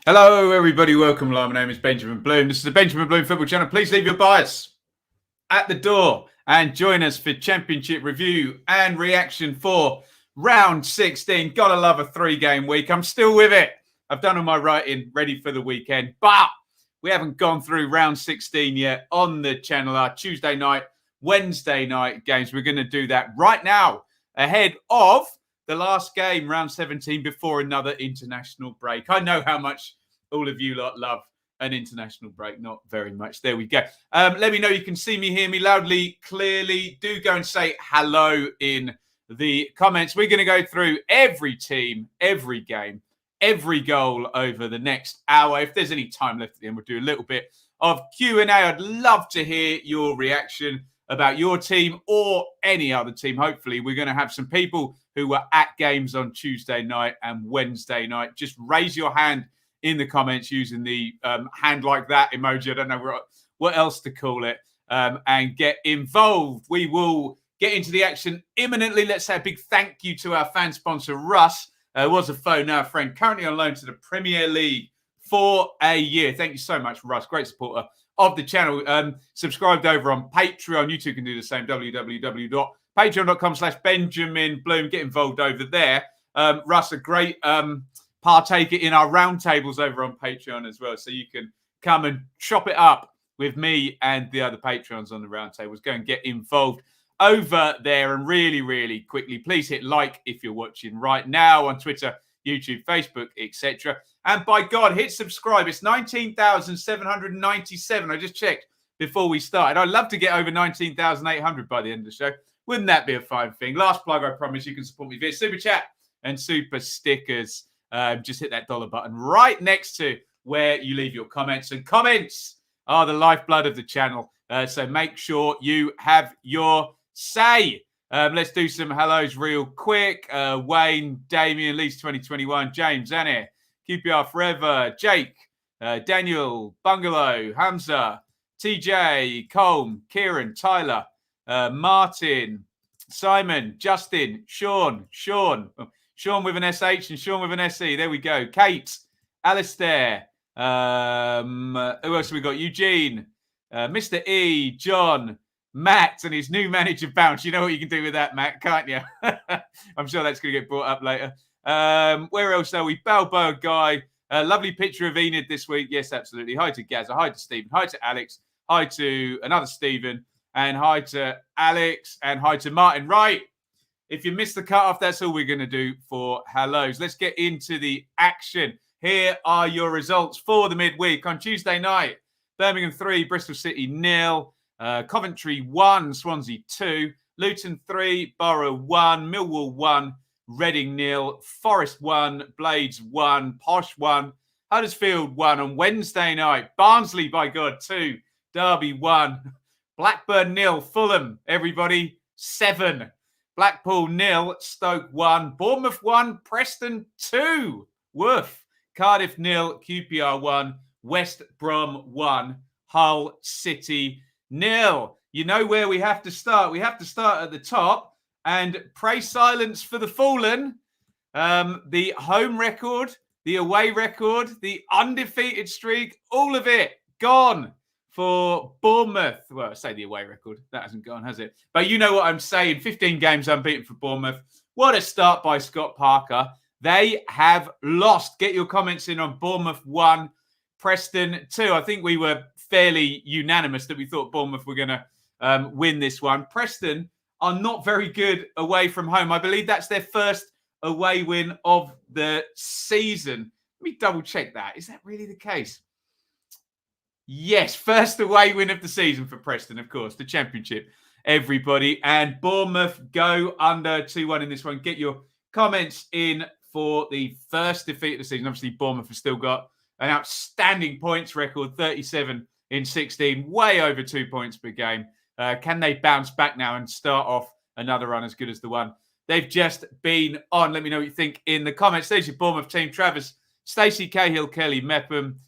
Hello, everybody. Welcome. My name is Benjamin Bloom. This is the Benjamin Bloom Football Channel. Please leave your bias at the door and join us for Championship review and reaction for round 16. Gotta love a 3-game week. I'm still with it. I've done all my writing, ready for the weekend, but we haven't gone through round 16 yet on the channel. Our Tuesday night, Wednesday night games. We're going to do that right now ahead of the last game, round 17, before another international break. I know how much all of you lot love an international break. Not very much. There we go. Let me know you can see me, hear me loudly, clearly. Do go and say hello in the comments. We're going to go through every team, every game, every goal over the next hour. If there's any time left at the end, we'll do a little bit of Q&A. I'd love to hear your reaction about your team or any other team. Hopefully, we're going to have some people who were at games on Tuesday night and Wednesday night. Just raise your hand in the comments using the hand like that emoji. I don't know what else to call it. And get involved. We will get into the action imminently. Let's say a big thank you to our fan sponsor, Russ. Was a foe, now a friend, currently on loan to the Premier League for a year. Thank you so much, Russ. Great supporter of the channel. Subscribed over on Patreon. You too can do the same. www.patreon.com/Benjamin Bloom. Get involved over there. Russ, a great partaker in our roundtables over on Patreon as well. So you can come and chop it up with me and the other Patreons on the roundtables. Go and get involved over there. And really, really quickly, please hit like if you're watching right now on Twitter, YouTube, Facebook, etc. And by God, hit subscribe. It's 19,797. I just checked before we started. I'd love to get over 19,800 by the end of the show. Wouldn't that be a fine thing? Last plug, I promise. You can support me via Super Chat and Super Stickers. Just hit that dollar button right next to where you leave your comments. And comments are the lifeblood of the channel. So make sure you have your say. Let's do some hellos real quick. Wayne, Damien, Leeds 2021, James, Annie, QPR Forever, Jake, Daniel, Bungalow, Hamza, TJ, Colm, Kieran, Tyler, Martin, Simon, Justin, Sean with an SH and Sean with an SE. There we go. Kate, Alistair. Who else have we got? Eugene, Mr. E, John, Matt, and his new manager bounce. You know what you can do with that, Matt, can't you? I'm sure that's going to get brought up later. Where else are we? Balboa Guy. Lovely picture of Enid this week. Yes, absolutely. Hi to Gaza. Hi to Stephen. Hi to Alex. Hi to another Stephen. And hi to Alex. And hi to Martin. Right. If you missed the cutoff, that's all we're going to do for hellos. Let's get into the action. Here are your results for the midweek. On Tuesday night, Birmingham 3, Bristol City 0. Coventry 1, Swansea 2. Luton 3, Borough 1. Millwall 1, Reading 0. Forest 1, Blades 1. Posh 1. Huddersfield 1. On Wednesday night, Barnsley, by God, 2. Derby 1. Blackburn 0. Fulham, everybody, 7. Blackpool 0, Stoke 1, Bournemouth 1, Preston 2. Woof. Cardiff 0, QPR 1, West Brom 1, Hull City 0. You know where we have to start. We have to start at the top and pray silence for the fallen. The home record, the away record, the undefeated streak, all of it gone for Bournemouth. Well, I say the away record. That hasn't gone, has it? But you know what I'm saying. 15 games unbeaten for Bournemouth. What a start by Scott Parker. They have lost. Get your comments in on Bournemouth 1, Preston 2. I think we were fairly unanimous that we thought Bournemouth were going to win this one. Preston are not very good away from home. I believe that's their first away win of the season. Let me double check that. Is that really the case? Yes, first away win of the season for Preston, of course, the Championship, everybody. And Bournemouth go under 2-1 in this one. Get your comments in for the first defeat of the season. Obviously, Bournemouth have still got an outstanding points record, 37 in 16, way over 2 points per game. Can they bounce back now and start off another run as good as the one they've just been on? Let me know what you think in the comments. There's your Bournemouth team. Travis, Stacey, Cahill, Kelly, Mepham,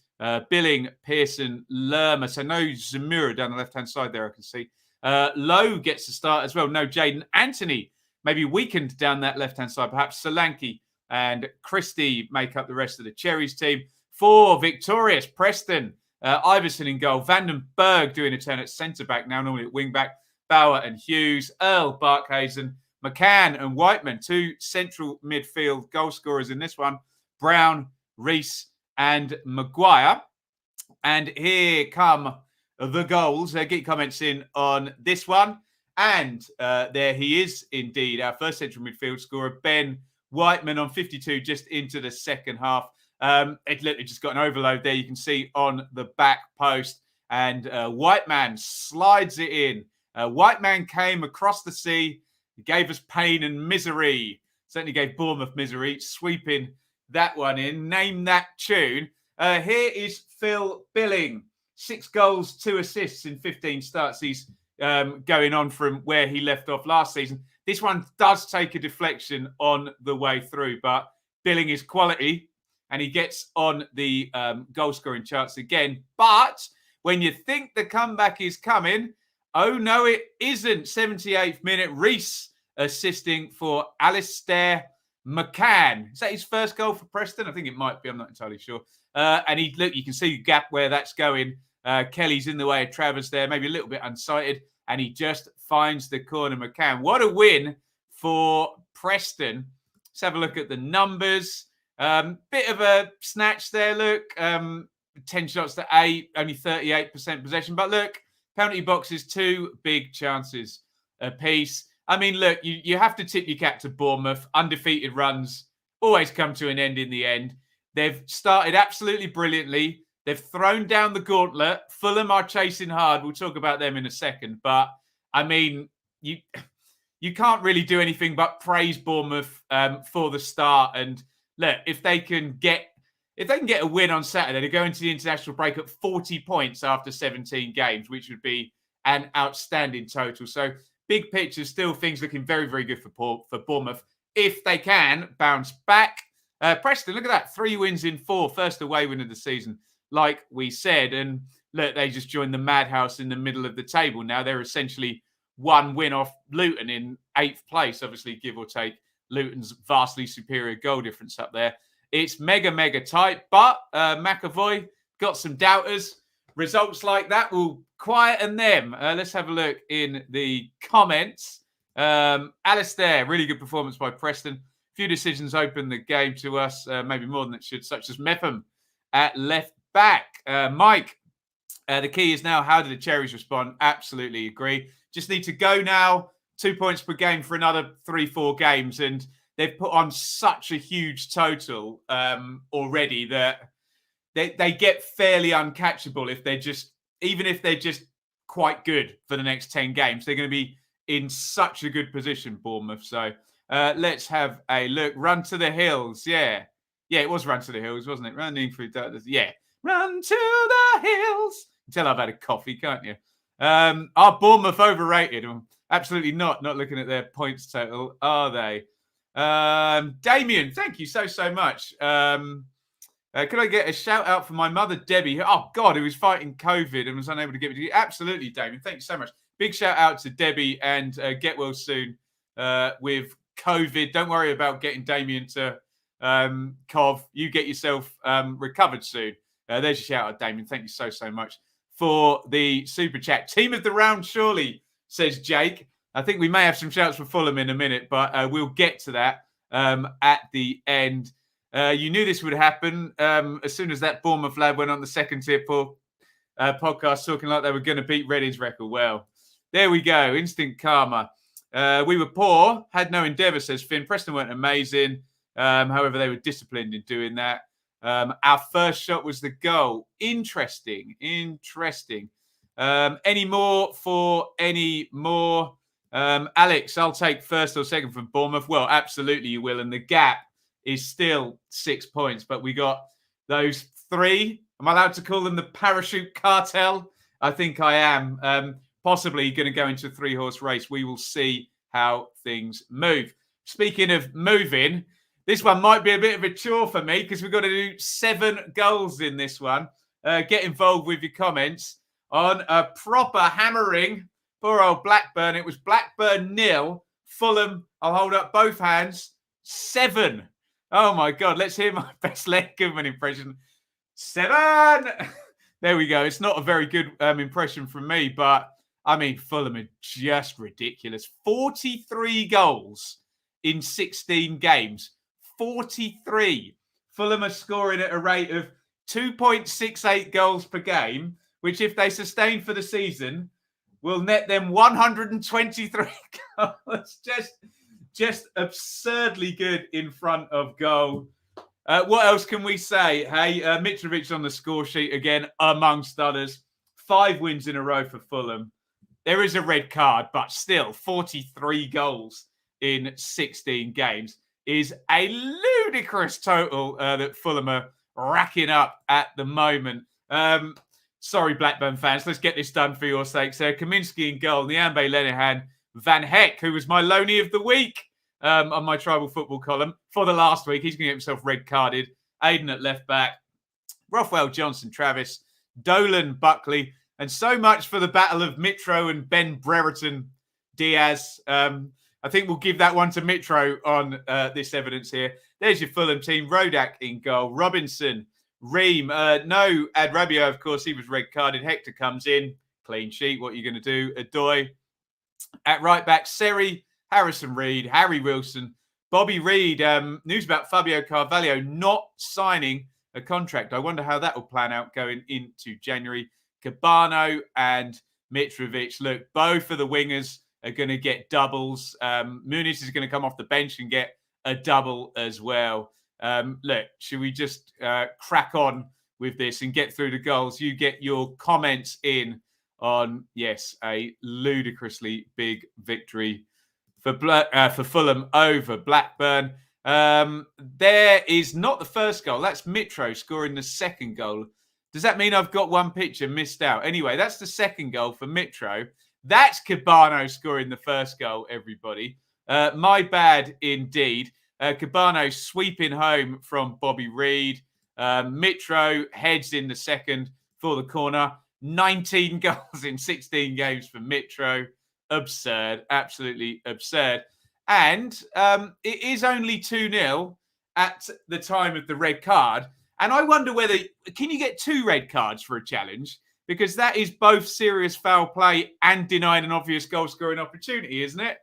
Billing, Pearson, Lerma. So no Zamura down the left-hand side there, I can see. Lowe gets to start as well. No Jaden. Anthony maybe weakened down that left-hand side. Perhaps Solanke and Christie make up the rest of the Cherries team. For victorious Preston, Iverson in goal. Vandenberg doing a turn at centre-back now, normally at wing-back. Bauer and Hughes, Earl, Barkhazen, McCann and Whiteman, 2 central midfield goal scorers in this one. Brown, Reese and Maguire. And here come the goals. Get your comments in on this one. And there he is indeed, our first central midfield scorer, Ben Whiteman on 52, just into the second half. It literally just got an overload there. You can see on the back post. And Whiteman slides it in. Whiteman came across the sea. He gave us pain and misery. Certainly gave Bournemouth misery, sweeping that one in. Name that tune. Here is Phil Billing. 6 goals, 2 assists in 15 starts. He's going on from where he left off last season. This one does take a deflection on the way through, but Billing is quality and he gets on the goal scoring charts again. But when you think the comeback is coming, oh, no, it isn't. 78th minute, Reese assisting for Alistair McCann. Is that his first goal for Preston? I think it might be. I'm not entirely sure. And you can see the gap where that's going. Kelly's in the way of Travers there, maybe a little bit unsighted, and he just finds the corner. McCann. What a win for Preston. Let's have a look at the numbers. Bit of a snatch there, look. 10 shots to 8, only 38% possession. But look, penalty boxes, 2 big chances apiece. I mean, look, you have to tip your cap to Bournemouth. Undefeated runs always come to an end in the end. They've started absolutely brilliantly. They've thrown down the gauntlet. Fulham are chasing hard. We'll talk about them in a second. But, I mean, you can't really do anything but praise Bournemouth for the start. And, look, if they can get a win on Saturday, they go into the international break at 40 points after 17 games, which would be an outstanding total. So, big picture, still things looking very, very good for Bournemouth. If they can bounce back. Preston, look at that. 3 wins in 4. First away win of the season, like we said. And look, they just joined the madhouse in the middle of the table now. They're essentially 1 win off Luton in 8th place, obviously, give or take Luton's vastly superior goal difference up there. It's mega, mega tight. But McAvoy got some doubters. Results like that will quieten them. Let's have a look in the comments. Alistair, really good performance by Preston. Few decisions opened the game to us, maybe more than it should, such as Mepham at left back. Mike, the key is now, how do the Cherries respond? Absolutely agree. Just need to go now, 2 points per game for another 3-4 games. And they've put on such a huge total already that they get fairly uncatchable if they're just, even if they're just quite good for the next 10 games. They're going to be in such a good position, Bournemouth. So let's have a look. Run to the hills. Yeah, it was Run to the Hills, wasn't it? Running through darkness. Yeah, Run to the hills. You can tell I've had a coffee, can't you? Are Bournemouth overrated? Absolutely not. Not looking at their points total, are they? Damien, thank you so much. Could I get a shout out for my mother, Debbie? Oh, God, who was fighting COVID and was unable to give it to you. Absolutely, Damien. Thank you so much. Big shout out to Debbie, and get well soon with COVID. Don't worry about getting Damien to Cov. You get yourself recovered soon. There's your shout out, Damien. Thank you so much for the super chat. Team of the round, surely, says Jake. I think we may have some shouts for Fulham in a minute, but we'll get to that at the end. You knew this would happen as soon as that Bournemouth lad went on the second tier podcast talking like they were going to beat Reading's record. Well, there we go. Instant karma. We were poor, had no endeavour, says Finn. Preston weren't amazing. However, they were disciplined in doing that. Our first shot was the goal. Interesting. Any more for any more? Alex, I'll take first or second from Bournemouth. Well, absolutely you will. And the gap is still 6 points. But we got those 3. Am I allowed to call them the parachute cartel? I think I am. Possibly going to go into a 3-horse race. We will see how things move. Speaking of moving, this one might be a bit of a chore for me because we've got to do 7 goals in this one. Get involved with your comments on a proper hammering. Poor old Blackburn. It was Blackburn 0. Fulham, I'll hold up both hands, 7. Oh, my God. Let's hear my best leg Goodman impression. 7. There we go. It's not a very good impression from me, but I mean, Fulham are just ridiculous. 43 goals in 16 games. 43. Fulham are scoring at a rate of 2.68 goals per game, which if they sustain for the season, will net them 123 goals. Just absurdly good in front of goal. What else can we say? Hey, Mitrovic on the score sheet again, amongst others. 5 wins in a row for Fulham. There is a red card, but still, 43 goals in 16 games is a ludicrous total that Fulham are racking up at the moment. Sorry, Blackburn fans. Let's get this done for your sakes. Kaminsky in goal, Niambe Lenihan, Van Heck, who was my loanee of the week on my tribal football column for the last week. He's going to get himself red carded. Aiden at left back, Rothwell, Johnson, Travis, Dolan, Buckley, and so much for the battle of Mitro and Ben Brereton Diaz. I think we'll give that one to Mitro on this evidence here. There's your Fulham team. Rodak in goal. Robinson, Ream. No, Adrabio, of course, he was red carded. Hector comes in. Clean sheet. What are you going to do? Adoy. At right back, Seri, Harrison Reed, Harry Wilson, Bobby Reed. News about Fabio Carvalho not signing a contract. I wonder how that will plan out going into January. Cabano and Mitrovic. Look, both of the wingers are going to get doubles. Muniz is going to come off the bench and get a double as well. Look, should we just crack on with this and get through the goals? You get your comments in on, yes, a ludicrously big victory for Fulham over Blackburn. There is not the first goal. That's Mitro scoring the second goal. Does that mean I've got one picture missed out? Anyway, that's the second goal for Mitro. That's Cabano scoring the first goal, everybody. My bad indeed. Cabano sweeping home from Bobby Reed. Mitro heads in the second for the corner. 19 goals in 16 games for Mitro. Absurd. Absolutely absurd. And it is only 2-0 at the time of the red card. And I wonder whether, can you get 2 red cards for a challenge? Because that is both serious foul play and denying an obvious goal-scoring opportunity, isn't it?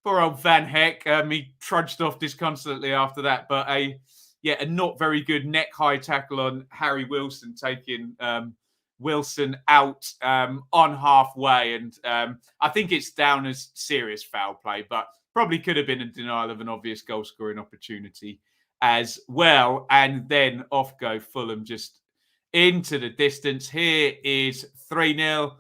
Poor old Van Heck. He trudged off disconsolately after that. But a not very good neck-high tackle on Harry Wilson, taking Wilson out on halfway. And I think it's down as serious foul play, but probably could have been a denial of an obvious goal-scoring opportunity as well. And then off go Fulham just into the distance. Here is 3-0.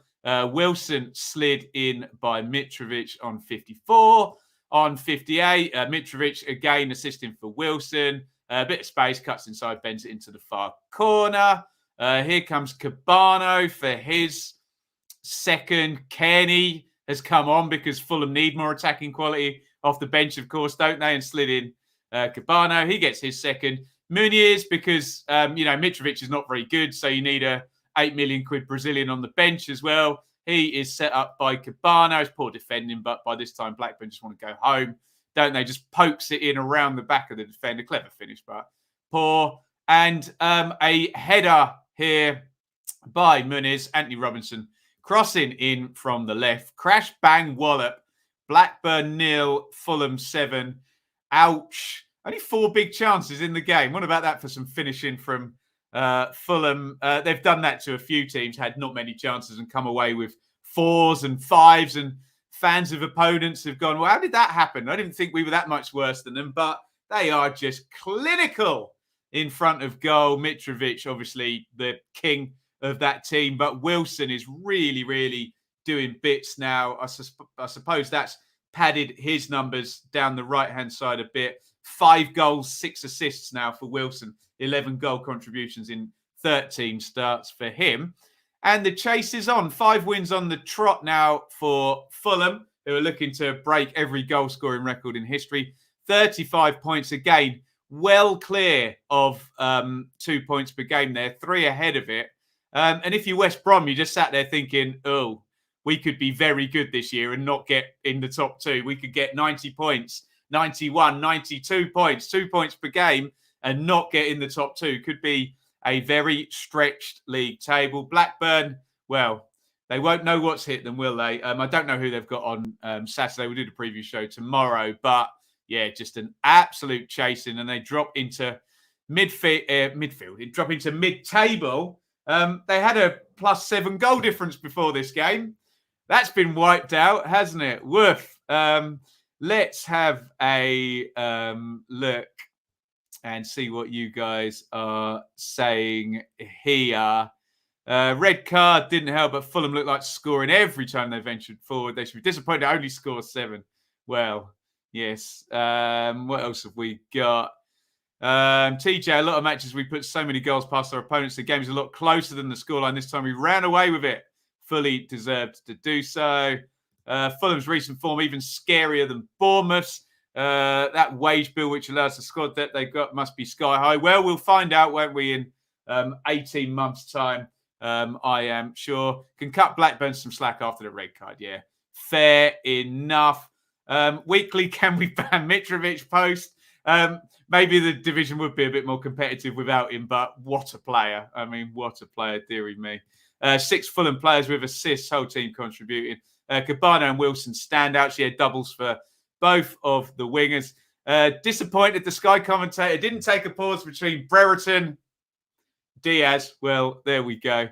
Wilson slid in by Mitrovic on 54. On 58, Mitrovic again assisting for Wilson. A bit of space, cuts inside, bends it into the far corner. Here comes Cabano for his second. Kenny has come on because Fulham need more attacking quality off the bench, of course, don't they? And slid in Cabano. He gets his second. Muniz, because, Mitrovic is not very good, so you need a 8 million quid Brazilian on the bench as well. He is set up by Cabano. It's poor defending, but by this time, Blackburn just want to go home, don't they? Just pokes it in around the back of the defender. Clever finish, but poor. And a header here by Muniz. Anthony Robinson crossing in from the left. Crash, bang, wallop. Blackburn 0, Fulham 7. Ouch. Only 4 big chances in the game. What about that for some finishing from Fulham? They've done that to a few teams, had not many chances and come away with 4s and 5s, and fans of opponents have gone, well, how did that happen? I didn't think we were that much worse than them, but they are just clinical in front of goal. Mitrovic, obviously the king of that team, but Wilson is really, really doing bits now. I suppose that's padded his numbers down the right-hand side a bit. 5 goals, 6 assists now for Wilson. 11 goal contributions in 13 starts for him. And the chase is on. 5 wins on the trot now for Fulham, who are looking to break every goal-scoring record in history. 35 points again, well clear of 2 points per game there, 3 ahead of it. And if you're West Brom, you just sat there thinking, oh, we could be very good this year and not get in the top 2. We could get 90 points, 91, 92 points, 2 points per game and not get in the top 2. Could be a very stretched league table. Blackburn, well, they won't know what's hit them, will they? I don't know who they've got on Saturday. We'll do the preview show tomorrow. But, yeah, just an absolute chasing. And they drop into midfield. They drop into mid-table. They had a +7 goal difference before this game. That's been wiped out, hasn't it? Woof. Let's have a look and see what you guys are saying here. Red card didn't help, but Fulham looked like scoring every time they ventured forward. They should be disappointed to only score 7. Well, yes. What else have we got? TJ, a lot of matches we put so many goals past our opponents. The game's a lot closer than the scoreline. This time we ran away with it. Fully deserved to do so. Fulham's recent form even scarier than Bournemouth's. That wage bill, which allows the squad that they've got, must be sky high. Well, we'll find out, won't we, in 18 months' time, I am sure. Can cut Blackburn some slack after the red card, yeah. Fair enough. Weekly, can we ban Mitrovic post? Maybe the division would be a bit more competitive without him, but what a player. I mean, what a player, dearie me. 6 Fulham players with assists, whole team contributing. Cabana and Wilson standouts. Yeah, doubles for both of the wingers. Disappointed the Sky commentator didn't take a pause between Brereton, Diaz. Well, there we go.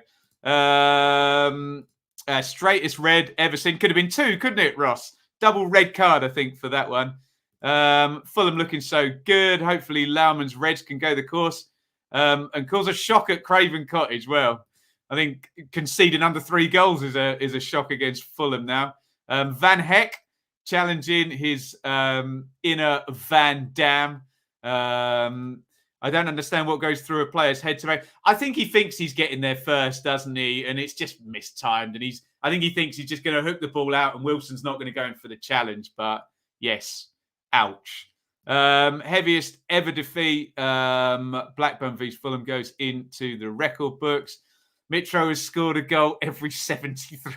Straightest red ever seen. Could have been 2, couldn't it, Ross? Double red card, I think, for that one. Fulham looking so good. Hopefully Lauman's Reds can go the course and cause a shock at Craven Cottage. Well, I think conceding under 3 goals is a shock against Fulham now. Van Heck challenging his inner Van Dam. I don't understand what goes through a player's head to make. I think he thinks he's getting there first, doesn't he? And it's just mistimed. And I think he thinks he's just going to hook the ball out and Wilson's not going to go in for the challenge. But yes, ouch. Heaviest ever defeat. Blackburn v Fulham goes into the record books. Mitro has scored a goal every 73.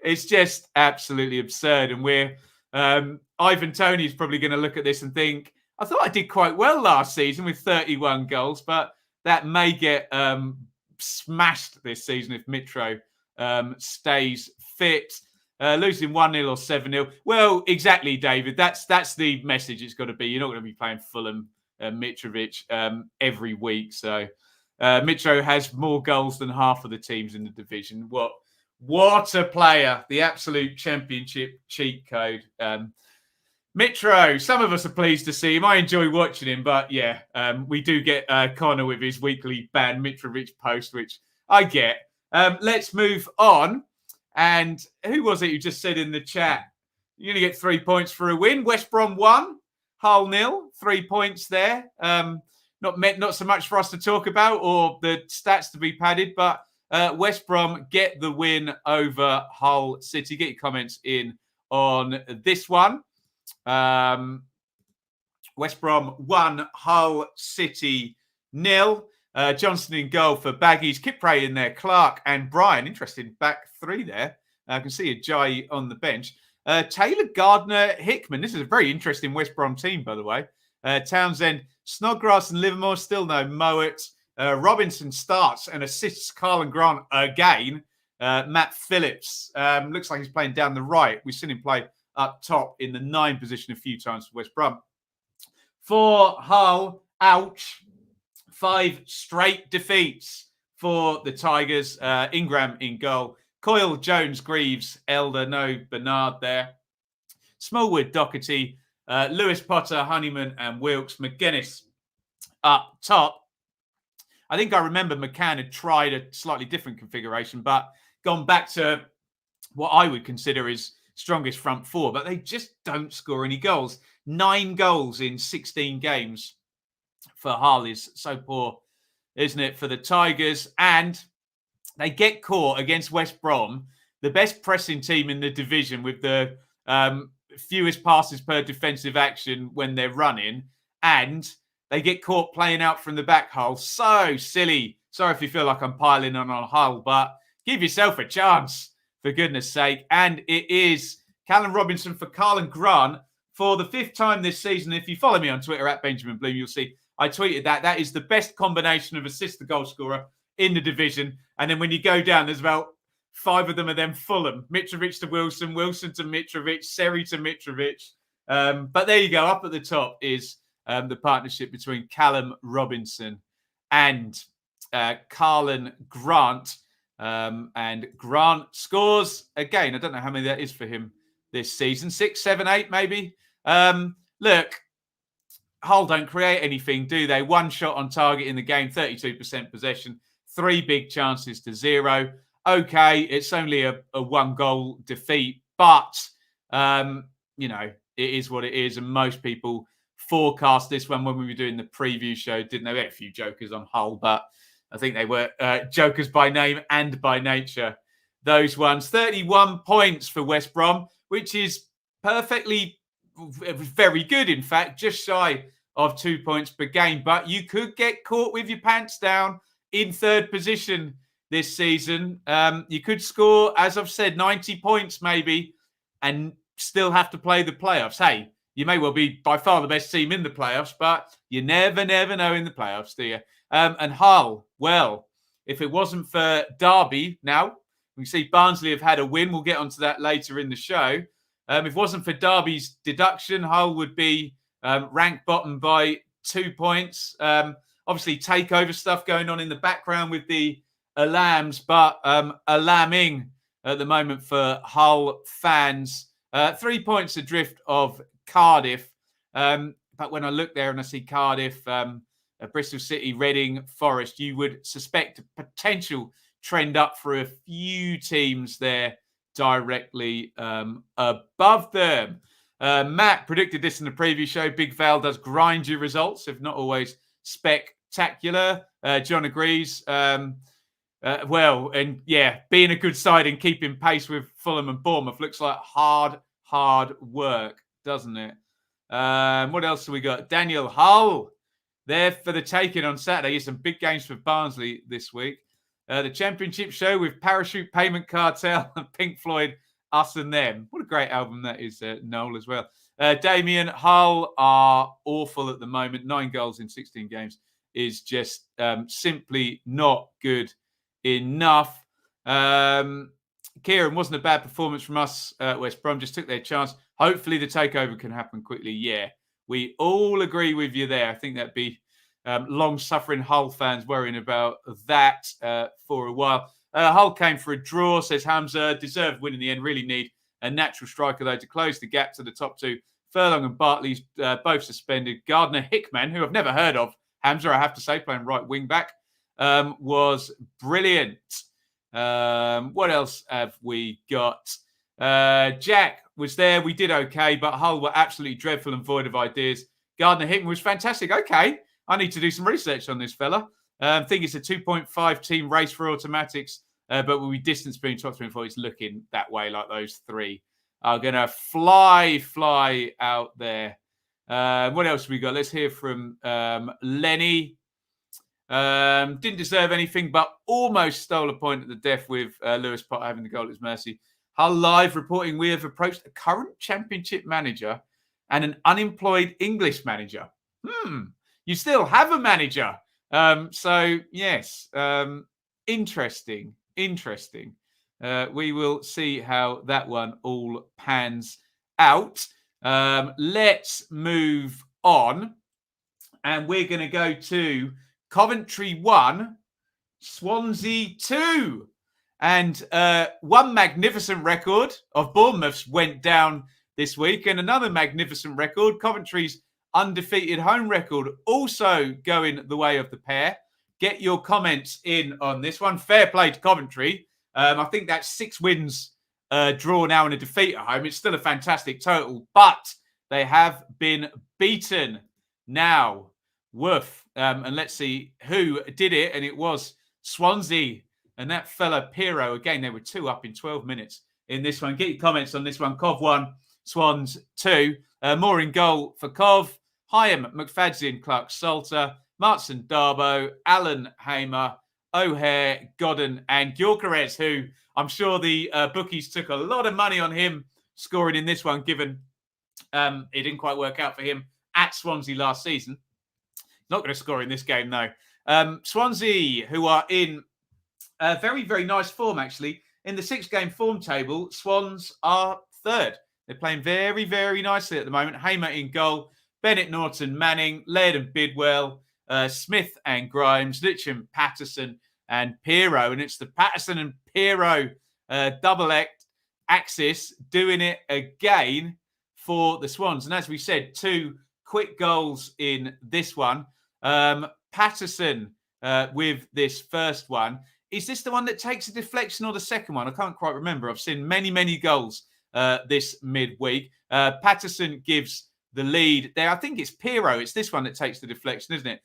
It's just absolutely absurd. And we're Ivan Toney's probably going to look at this and think, I thought I did quite well last season with 31 goals, but that may get smashed this season if Mitro stays fit. Losing 1-0 or 7-0. Well, exactly, David. That's the message it's got to be. You're not going to be playing Fulham Mitrovic every week. So Mitro has more goals than half of the teams in the division. What a player. The absolute championship cheat code. Mitro, some of us are pleased to see him. I enjoy watching him, but yeah, we do get Connor with his weekly ban Mitrovic post, which I get. Let's move on. And who was it who just said in the chat, you're going to get 3 points for a win? West Brom 1, Hull 0, 3 points there. Not so much for us to talk about or the stats to be padded, but West Brom get the win over Hull City. Get your comments in on this one. West Brom 1, Hull City 0. Johnson in goal for Baggies. Kipre in there. Clark and Brian. Interesting back 3 there. I can see a Jai on the bench. Taylor, Gardner, Hickman. This is a very interesting West Brom team, by the way. Townsend, Snodgrass and Livermore still no. Mowat. Robinson starts and assists Carlin Grant again. Matt Phillips. Looks like he's playing down the right. We've seen him play up top in the 9 position a few times for West Brom. For Hull, ouch. 5 straight defeats for the Tigers. Ingram in goal. Coyle, Jones, Greaves, Elder, no Bernard there. Smallwood, Doherty, Lewis, Potter, Honeyman and Wilkes. McGuinness up top. I think I remember McCann had tried a slightly different configuration, but gone back to what I would consider his strongest front 4, but they just don't score any goals. 9 goals in 16 games for Hull is so poor, isn't it, for the Tigers? And they get caught against West Brom, the best pressing team in the division with the fewest passes per defensive action when they're running, and they get caught playing out from the back. Hull. So silly. Sorry if you feel like I'm piling on Hull, but give yourself a chance, for goodness sake. And it is Callum Robinson for Carlin Grant for the 5th time this season. If you follow me on Twitter at Benjamin Bloom, you'll see I tweeted that. That is the best combination of assist to goal scorer in the division. And then when you go down, there's about 5 of them are then Fulham. Mitrovic to Wilson, Wilson to Mitrovic, Seri to Mitrovic. But there you go. Up at the top is the partnership between Callum Robinson and Carlin Grant. And Grant scores again. I don't know how many that is for him this season. 6, 7, 8 maybe. Look, Hull don't create anything, do they? 1 shot on target in the game, 32% possession, 3 big chances to 0. Okay, it's only a 1-goal defeat, but, it is what it is. And most people forecast this one when we were doing the preview show, didn't they? We had a few jokers on Hull, but I think they were jokers by name and by nature. Those ones. 31 points for West Brom, which is perfectly, very good, in fact, just shy of 2 points per game. But you could get caught with your pants down in 3rd position this season. You could score, as I've said, 90 points maybe, and still have to play the playoffs. Hey, you may well be by far the best team in the playoffs, but you never know in the playoffs, do you? And Hull, well, if it wasn't for Derby, now we see Barnsley have had a win. We'll get onto that later in the show. If it wasn't for Derby's deduction, Hull would be ranked bottom by 2 points. Obviously, takeover stuff going on in the background with the Alams, but alarming at the moment for Hull fans. 3 points adrift of Cardiff. But when I look there and I see Cardiff, Bristol City, Reading, Forest, you would suspect a potential trend up for a few teams there directly above them. Matt predicted this in the preview show. Big Val does grind you results, if not always spectacular. John agrees. Being a good side and keeping pace with Fulham and Bournemouth looks like hard work, doesn't it? What else have we got? Daniel Hull there for the taking on Saturday. Here's some big games for Barnsley this week. The Championship show with Parachute Payment Cartel and Pink Floyd, Us and Them. What a great album that is, Noel, as well. Damien, Hull are awful at the moment. 9 goals in 16 games is just simply not good enough. Kieran, wasn't a bad performance from us. West Brom just took their chance. Hopefully the takeover can happen quickly. Yeah, we all agree with you there. I think that'd be long-suffering Hull fans worrying about that for a while. Hull came for a draw, says Hamza. Deserved win in the end. Really need a natural striker, though, to close the gap to the top 2. Furlong and Bartley's both suspended. Gardner Hickman, who I've never heard of, Hamza, I have to say, playing right wing back, was brilliant. What else have we got? Jack was there. We did okay, but Hull were absolutely dreadful and void of ideas. Gardner Hickman was fantastic. Okay, I need to do some research on this fella. I think it's a 2.5 team race for automatics, but with distance being top 3 and 4, it's looking that way, like those 3 are going to fly out there. What else have we got? Let's hear from Lenny. Didn't deserve anything, but almost stole a point at the death with Lewis Potter having the goal at his mercy. Hull Live reporting we have approached a current Championship manager and an unemployed English manager. You still have a manager. So, yes, interesting. We will see how that one all pans out. Let's move on. And we're going to go to Coventry 1, Swansea 2. And one magnificent record of Bournemouth's went down this week. And another magnificent record, Coventry's undefeated home record, also going the way of the pair. Get your comments in on this one. Fair play to Coventry. I think that's 6 wins, draw now and a defeat at home. It's still a fantastic total, but they have been beaten now. Woof. And let's see who did it. And it was Swansea and that fella Pirro. Again, they were 2 up in 12 minutes in this one. Get your comments on this one. Cov 1, Swans 2. More in goal for Cov. Hyam, McFadzean, Clark Salter, Martin Darbo, Alan Hamer, O'Hare, Godden, and Gyökeres, who I'm sure the bookies took a lot of money on him scoring in this one, given it didn't quite work out for him at Swansea last season. Not going to score in this game, though. Swansea, who are in very, very nice form, actually. In the 6-game form table, Swans are third. They're playing very, very nicely at the moment. Hamer in goal, Bennett, Norton, Manning, Laird and Bidwell, Smith and Grimes, Litcham, Patterson and Pirro. And it's the Patterson and Pirro double axis doing it again for the Swans. And as we said, 2 quick goals in this one. Patterson with this first one. Is this the one that takes a deflection or the second one? I can't quite remember. I've seen many, many goals this midweek. Patterson gives the lead there. I think it's Pirro. It's this one that takes the deflection, isn't it?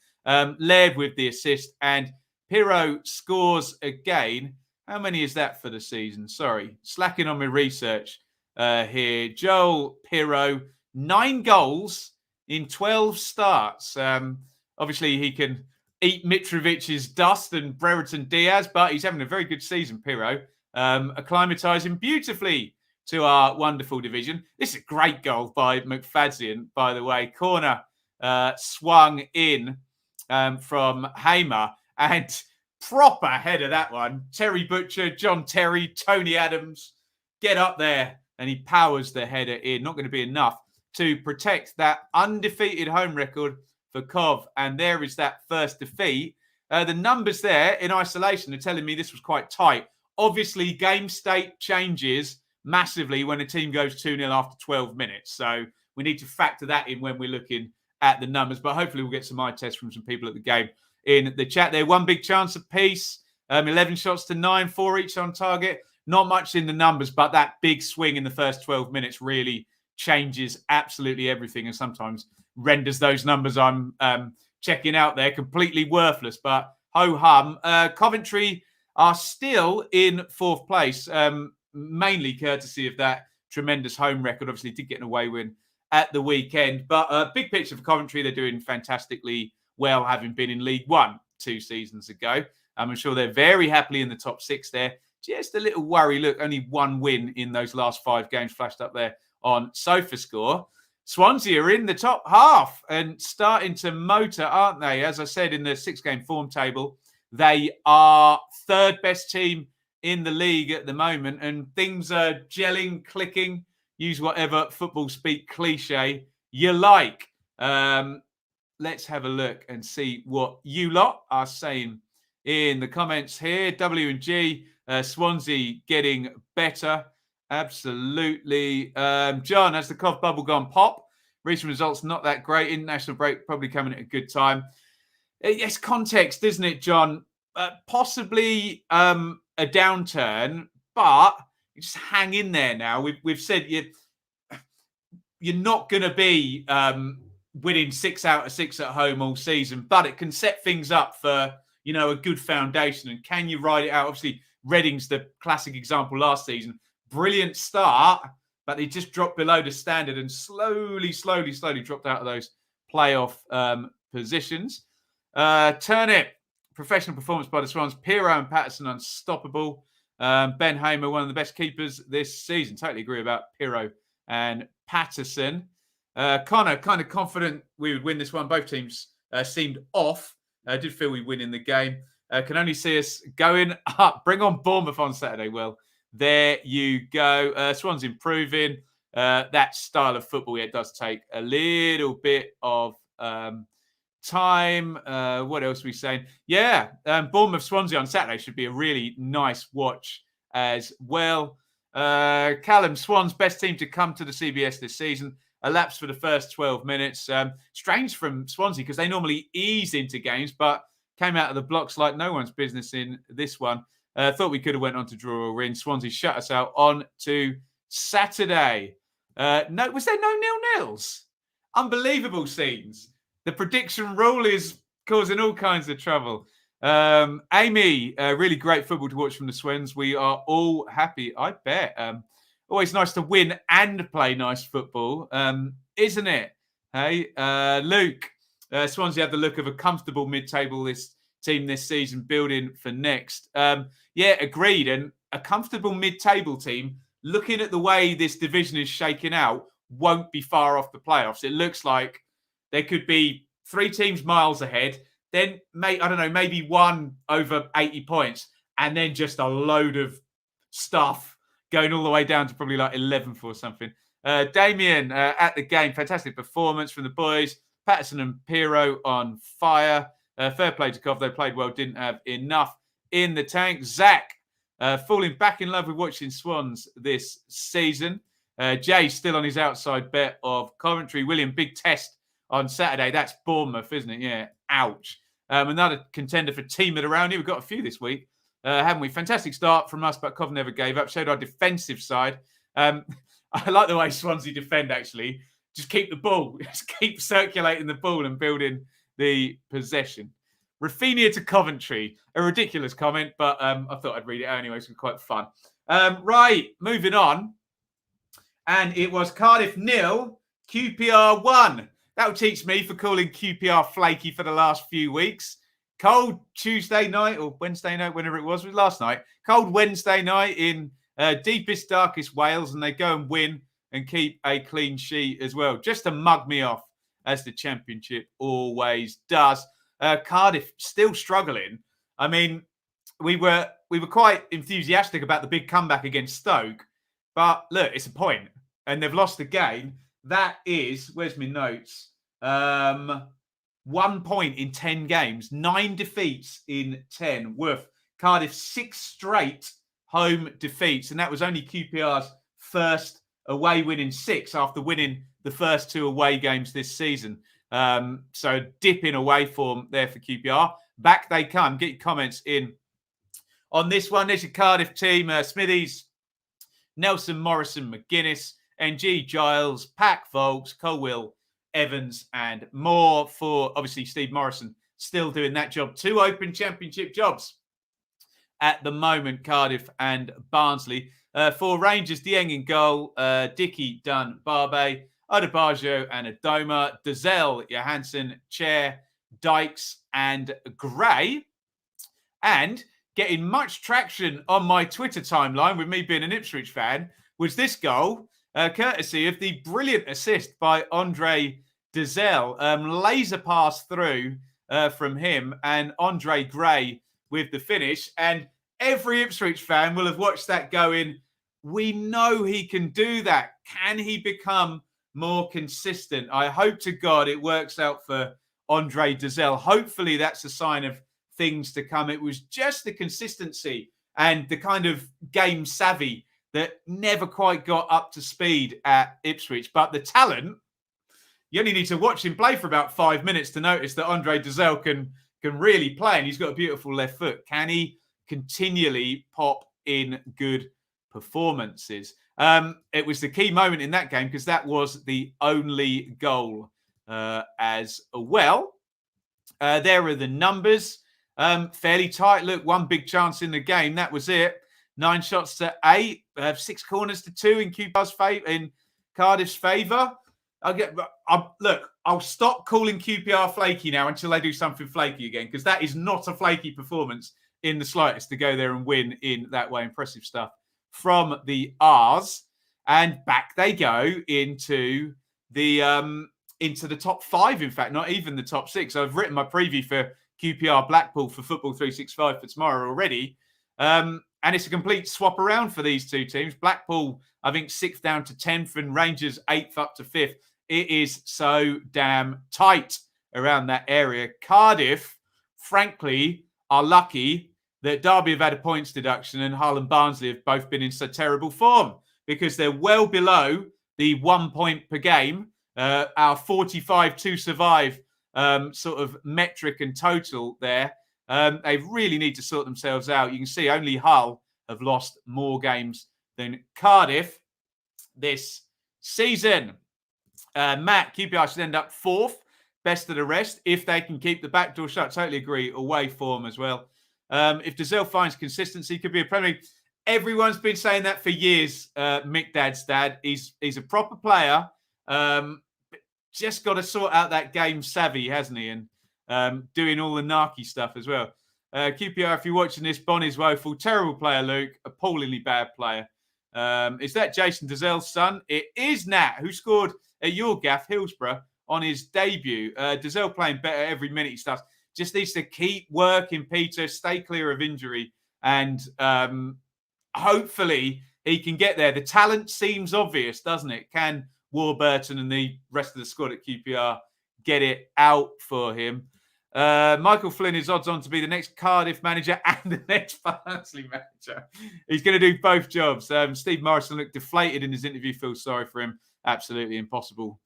Laird with the assist, and Pirro scores again. How many is that for the season? Sorry, slacking on my research here. Joel Pirro, 9 goals in 12 starts. Obviously, he can eat Mitrovic's dust and Brereton Diaz, but he's having a very good season, Pirro. Acclimatising beautifully to our wonderful division. This is a great goal by McFadzean, by the way. Corner swung in from Hamer, and proper header, that one. Terry Butcher, John Terry, Tony Adams get up there, and he powers the header in. Not going to be enough to protect that undefeated home record for Cov, and there is that first defeat. The numbers there in isolation are telling me this was quite tight. Obviously, game state changes massively when a team goes 2-0 after 12 minutes. So we need to factor that in when we're looking at the numbers. But hopefully we'll get some eye tests from some people at the game in the chat there. 1 big chance apiece, 11 shots to 9, 4 each on target. Not much in the numbers, but that big swing in the first 12 minutes really changes absolutely everything, and sometimes renders those numbers I'm checking out there completely worthless. But ho-hum. Coventry are still in 4th place, mainly courtesy of that tremendous home record. Obviously, did get an away win at the weekend. But big picture for Coventry, they're doing fantastically well, having been in League One 2 seasons ago. I'm sure they're very happily in the top 6 there. Just a little worry. Look, only 1 win in those last 5 games flashed up there on SofaScore. Swansea are in the top half and starting to motor, aren't they? As I said, in the 6-game form table, they are 3rd best team in the league at the moment, and things are gelling, clicking. Use whatever football speak cliche you like. Let's have a look and see what you lot are saying in the comments here. W&G, Swansea getting better. Absolutely. John, has the Cov bubble gone pop? Recent results not that great. International break probably coming at a good time. Yes, context, isn't it, John? Possibly a downturn, but you just hang in there now. We've said you're not going to be winning 6 out of 6 at home all season, but it can set things up for, a good foundation. And can you ride it out? Obviously, Reading's the classic example last season. Brilliant start, but they just dropped below the standard and slowly dropped out of those playoff positions. Turnip, professional performance by the Swans. Pirro and Patterson unstoppable. Ben Hamer, one of the best keepers this season. Totally agree about Pirro and Patterson. Connor, kind of confident we would win this one. Both teams seemed off. I did feel we'd win in the game. Can only see us going up. Bring on Bournemouth on Saturday. Well, there you go. Swan's improving. That style of football, it does take a little bit of time. What else are we saying? Yeah, Bournemouth Swansea on Saturday should be a really nice watch as well. Callum, Swans best team to come to the CBS this season. Elapsed for the first 12 minutes. Strange from Swansea because they normally ease into games, but came out of the blocks like no one's business in this one. Thought we could have went on to draw or win. Swansea shut us out on to Saturday. Was there no nil-nils? Unbelievable scenes. The prediction rule is causing all kinds of trouble. Amy, really great football to watch from the Swans. We are all happy, I bet. Always nice to win and play nice football, isn't it? Hey, Luke, Swansea have the look of a comfortable mid-table team this season, building for next. Yeah, agreed. And a comfortable mid-table team, looking at the way this division is shaking out, won't be far off the playoffs. It looks like there could be 3 teams miles ahead, then, I don't know, maybe one over 80 points, and then just a load of stuff going all the way down to probably like 11th or something. Damien at the game, fantastic performance from the boys. Patterson and Pirro on fire. Fair play to Cov, they played well, didn't have enough in the tank. Zach, falling back in love with watching Swans this season. Jay still on his outside bet of Coventry. William, big test on Saturday. That's Bournemouth, isn't it? Yeah, ouch. Another contender for team of the round. We've got a few this week, haven't we? Fantastic start from us, but Cov never gave up. Showed our defensive side. I like the way Swansea defend, actually. Just keep the ball. Just keep circulating the ball and building the possession. Rafinha to Coventry. A ridiculous comment, but I thought I'd read it out anyway. It's quite fun. Right, moving on. And it was Cardiff 0, QPR 1. That will teach me for calling QPR flaky for the last few weeks. Cold Tuesday night or Wednesday night, whenever it was last night. Cold Wednesday night in deepest, darkest Wales, and they go and win and keep a clean sheet as well. Just to mug me off, as the Championship always does. Cardiff still struggling. I mean, we were quite enthusiastic about the big comeback against Stoke, but look, it's a point, and they've lost the game. That is, where's my notes? 1 point in 10 games, 9 defeats in 10. Worth Cardiff 6 straight home defeats, and that was only QPR's first away win in 6 after winning the first 2 away games this season. So dipping away form there for QPR. Back they come. Get your comments in on this one. There's your Cardiff team. Smithies, Nelson, Morrison, McGuinness, NG, Giles, Pack, Volks, Colwill, Evans, and more for, obviously, Steve Morrison still doing that job. 2 open Championship jobs at the moment, Cardiff and Barnsley. For Rangers, Dieng in goal, Dickey, Dunn, Barbe, Odebajo and Adoma, Dazelle, Johansson, Chair, Dykes and Gray. And getting much traction on my Twitter timeline with me being an Ipswich fan was this goal, courtesy of the brilliant assist by Andre Dazelle. Laser pass through from him and Andre Gray with the finish. And every Ipswich fan will have watched that going, we know he can do that. Can he become more consistent? I hope to God it works out for Andre Dazelle. Hopefully that's a sign of things to come. It was just the consistency and the kind of game savvy that never quite got up to speed at Ipswich. But the talent, you only need to watch him play for about 5 minutes to notice that Andre Dazelle can really play, and he's got a beautiful left foot. Can he continually pop in good performances? It was the key moment in that game because that was the only goal as well. There are the numbers. Fairly tight. Look, 1 big chance in the game. That was it. 9 shots to 8. 6 corners to 2 in in Cardiff's favour. I'll stop calling QPR flaky now until they do something flaky again, because that is not a flaky performance in the slightest to go there and win in that way. Impressive stuff from the R's, and back they go into the top 5. In fact, not even the top 6. I've written my preview for QPR Blackpool for Football 365 for tomorrow already, and it's a complete swap around for these two teams. Blackpool, I think, 6th down to 10th, and Rangers 8th up to 5th. It is so damn tight around that area. Cardiff, frankly, are lucky that Derby have had a points deduction and Hull and Barnsley have both been in so terrible form, because they're well below the 1 point per game, our 45 to survive sort of metric and total there. They really need to sort themselves out. You can see only Hull have lost more games than Cardiff this season. Matt, QPR should end up 4th, best of the rest, if they can keep the back door shut. Totally agree. Away form as well. If Dazelle finds consistency, could be a Premier League. Everyone's been saying that for years. Mick Dad's dad. He's a proper player. Just got to sort out that game savvy, hasn't he? And doing all the narky stuff as well. QPR, if you're watching this, Bonnie's woeful. Terrible player, Luke. Appallingly bad player. Is that Jason Dazelle's son? It is Nat, who scored at your gaff, Hillsborough, on his debut. Dazelle playing better every minute he starts. Just needs to keep working, Peter, stay clear of injury, and hopefully he can get there. The talent seems obvious, doesn't it? Can Warburton and the rest of the squad at QPR get it out for him? Michael Flynn is odds on to be the next Cardiff manager and the next Barnsley manager. He's going to do both jobs. Steve Morrison looked deflated in his interview. Feel sorry for him. Absolutely impossible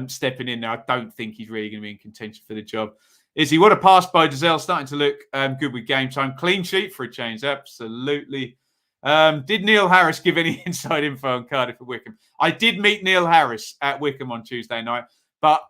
stepping in there. I don't think he's really going to be in contention for the job. Is he? What a pass by Dazelle, starting to look good with game time. Clean sheet for a change. Absolutely. Did Neil Harris give any inside info on Cardiff at Wycombe? I did meet Neil Harris at Wycombe on Tuesday night, but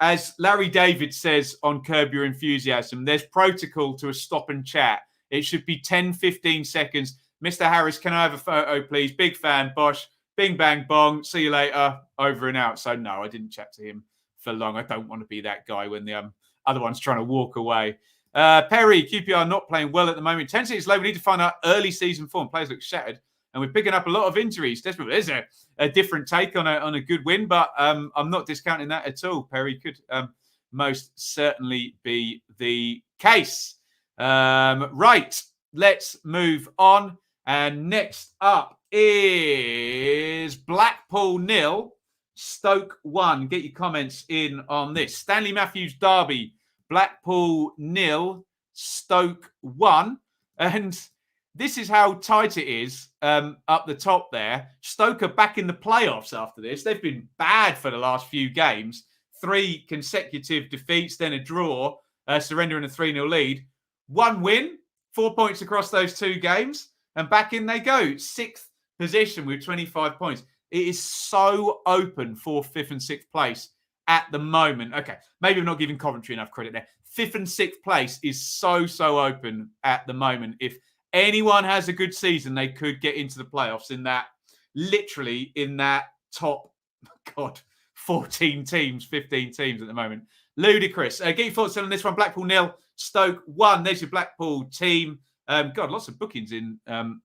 as Larry David says on Curb Your Enthusiasm, there's protocol to a stop and chat. It should be 10, 15 seconds. Mr. Harris, can I have a photo, please? Big fan, Bosh. Bing, bang, bong. See you later. Over and out. So, no, I didn't chat to him for long. I don't want to be that guy when the other one's trying to walk away. Perry, QPR not playing well at the moment. Intensity is low. We need to find out early season form. Players look shattered. And we're picking up a lot of injuries. There's a different take on a good win, but I'm not discounting that at all. Perry could most certainly be the case. Right, let's move on. And next up is Blackpool 0, Stoke 1. Get your comments in on this. Stanley Matthews derby, Blackpool 0, Stoke 1. And this is how tight it is up the top there. Stoke are back in the playoffs after this. They've been bad for the last few games. 3 consecutive defeats, then a draw, surrendering a 3-0 lead. 1 win, 4 points across those 2 games, and back in they go. 6th position with 25 points. It is so open for 5th and 6th place at the moment. Okay, maybe I'm not giving Coventry enough credit there. 5th and 6th place is so open at the moment. If anyone has a good season, they could get into the playoffs in that top, 14 teams, 15 teams at the moment. Ludicrous. Get your thoughts on this one. Blackpool 0, Stoke 1. There's your Blackpool team. Lots of bookings in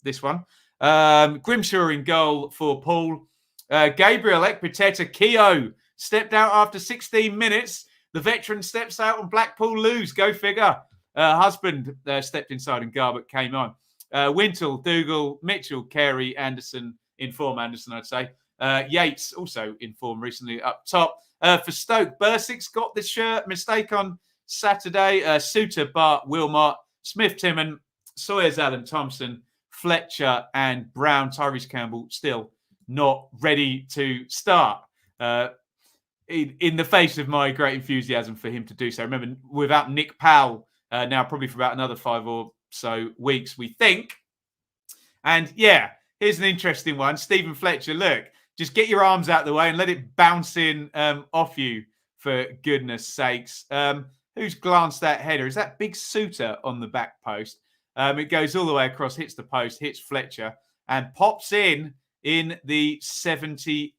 this one. Grimshaw in goal for Paul. Gabriel Ekpiteta Keogh stepped out after 16 minutes. The veteran steps out and Blackpool lose. Go figure. Husband stepped inside and Garbutt came on. Wintle, Dougal, Mitchell, Carey, Anderson, in form, Anderson, I'd say. Yates, also in form recently up top. For Stoke, Bursick's got this shirt. Mistake on Saturday. Suter, Bart, Wilmot, Smith, Timon, Sawyers, Alan Thompson, Fletcher, and Brown. Tyrese Campbell still not ready to start. In the face of my great enthusiasm for him to do so. Remember, without Nick Powell, now probably for about another 5 or so weeks, we think. And yeah, here's an interesting one. Stephen Fletcher, look, just get your arms out of the way and let it bounce in off you, for goodness sakes. Who's glanced that header? Is that Big Suter on the back post? It goes all the way across, hits the post, hits Fletcher, and pops in the 78th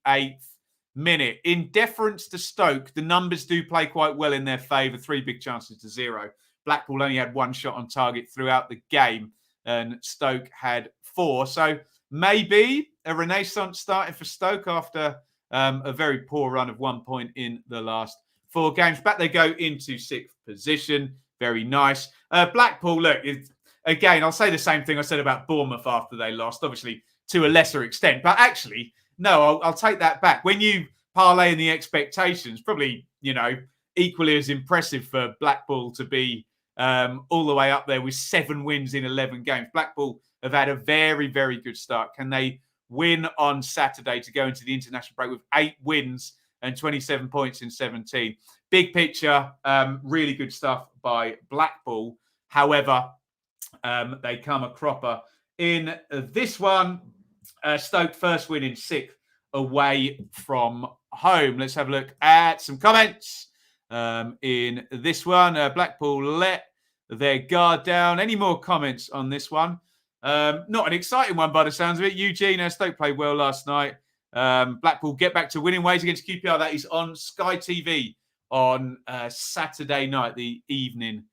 minute. In deference to Stoke, the numbers do play quite well in their favour. 3 big chances to 0. Blackpool only had 1 shot on target throughout the game, and Stoke had 4. So maybe a renaissance starting for Stoke after a very poor run of 1 point in the last 4 games. Back they go into 6th position. Very nice. Blackpool, look, again, I'll say the same thing I said about Bournemouth after they lost, obviously to a lesser extent. But actually, no, I'll take that back. When you parlay in the expectations, probably, equally as impressive for Blackpool to be all the way up there with 7 wins in 11 games. Blackpool have had a very, very good start. Can they win on Saturday to go into the international break with 8 wins and 27 points in 17? Big picture, really good stuff by Blackpool. However, they come a cropper in this one. Stoke first win in 6th away from home. Let's have a look at some comments in this one. Blackpool let their guard down. Any more comments on this one? Not an exciting one by the sounds of it. Eugene, Stoke played well last night. Blackpool get back to winning ways against QPR. That is on Sky TV on Saturday night, the evening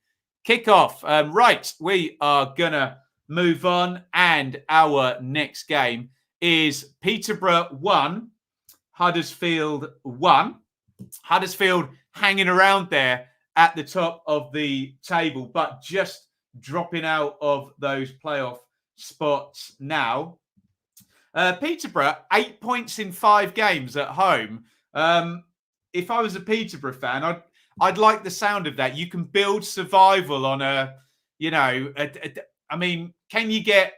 kickoff. Right, we are going to move on. And our next game is Peterborough 1, Huddersfield 1. Huddersfield hanging around there at the top of the table, but just dropping out of those playoff spots now. Peterborough, 8 points in 5 games at home. If I was a Peterborough fan, I'd like the sound of that. You can build survival on I mean, can you get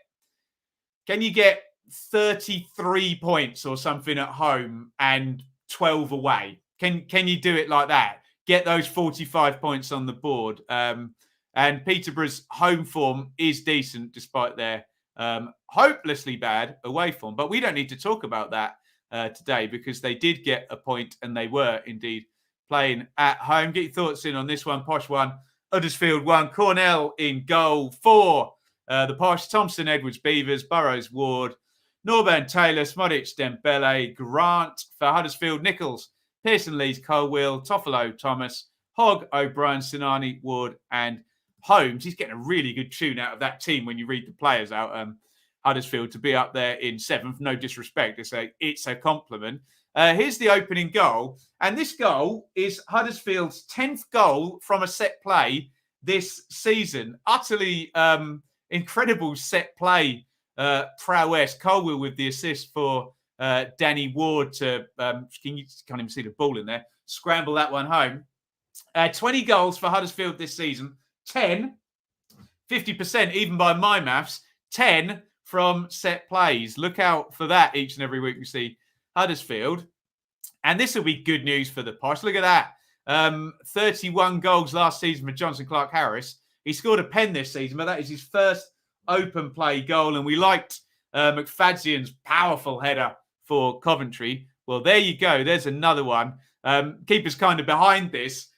33 points or something at home and 12 away? Can you do it like that? Get those 45 points on the board. And Peterborough's home form is decent despite their hopelessly bad away form. But we don't need to talk about that today because they did get a point and they were indeed playing at home. Get your thoughts in on this one. Posh 1, Huddersfield 1, Cornell in goal 4. The Posh, Thompson, Edwards, Beavers, Burrows, Ward, Norburn, Taylor, Smodic, Dembele, Grant for Huddersfield, Nichols, Pearson, Lees, Colwill, Toffolo, Thomas, Hogg, O'Brien, Sinani, Ward, and Holmes. He's getting a really good tune out of that team when you read the players out. Huddersfield to be up there in 7th, no disrespect. It's a compliment. Here's the opening goal. And this goal is Huddersfield's 10th goal from a set play this season. Utterly incredible set play prowess. Colwill with the assist for Danny Ward to, you can't even see the ball in there, scramble that one home. 20 goals for Huddersfield this season. 10, 50%, even by my maths, 10 from set plays. Look out for that each and every week we see Huddersfield. And this will be good news for the Posh. Look at that. 31 goals last season for Johnson Clark-Harris. He scored a pen this season, but that is his first open play goal. And we liked McFadzean's powerful header for Coventry. Well, there you go. There's another one. Keeper's kind of behind this.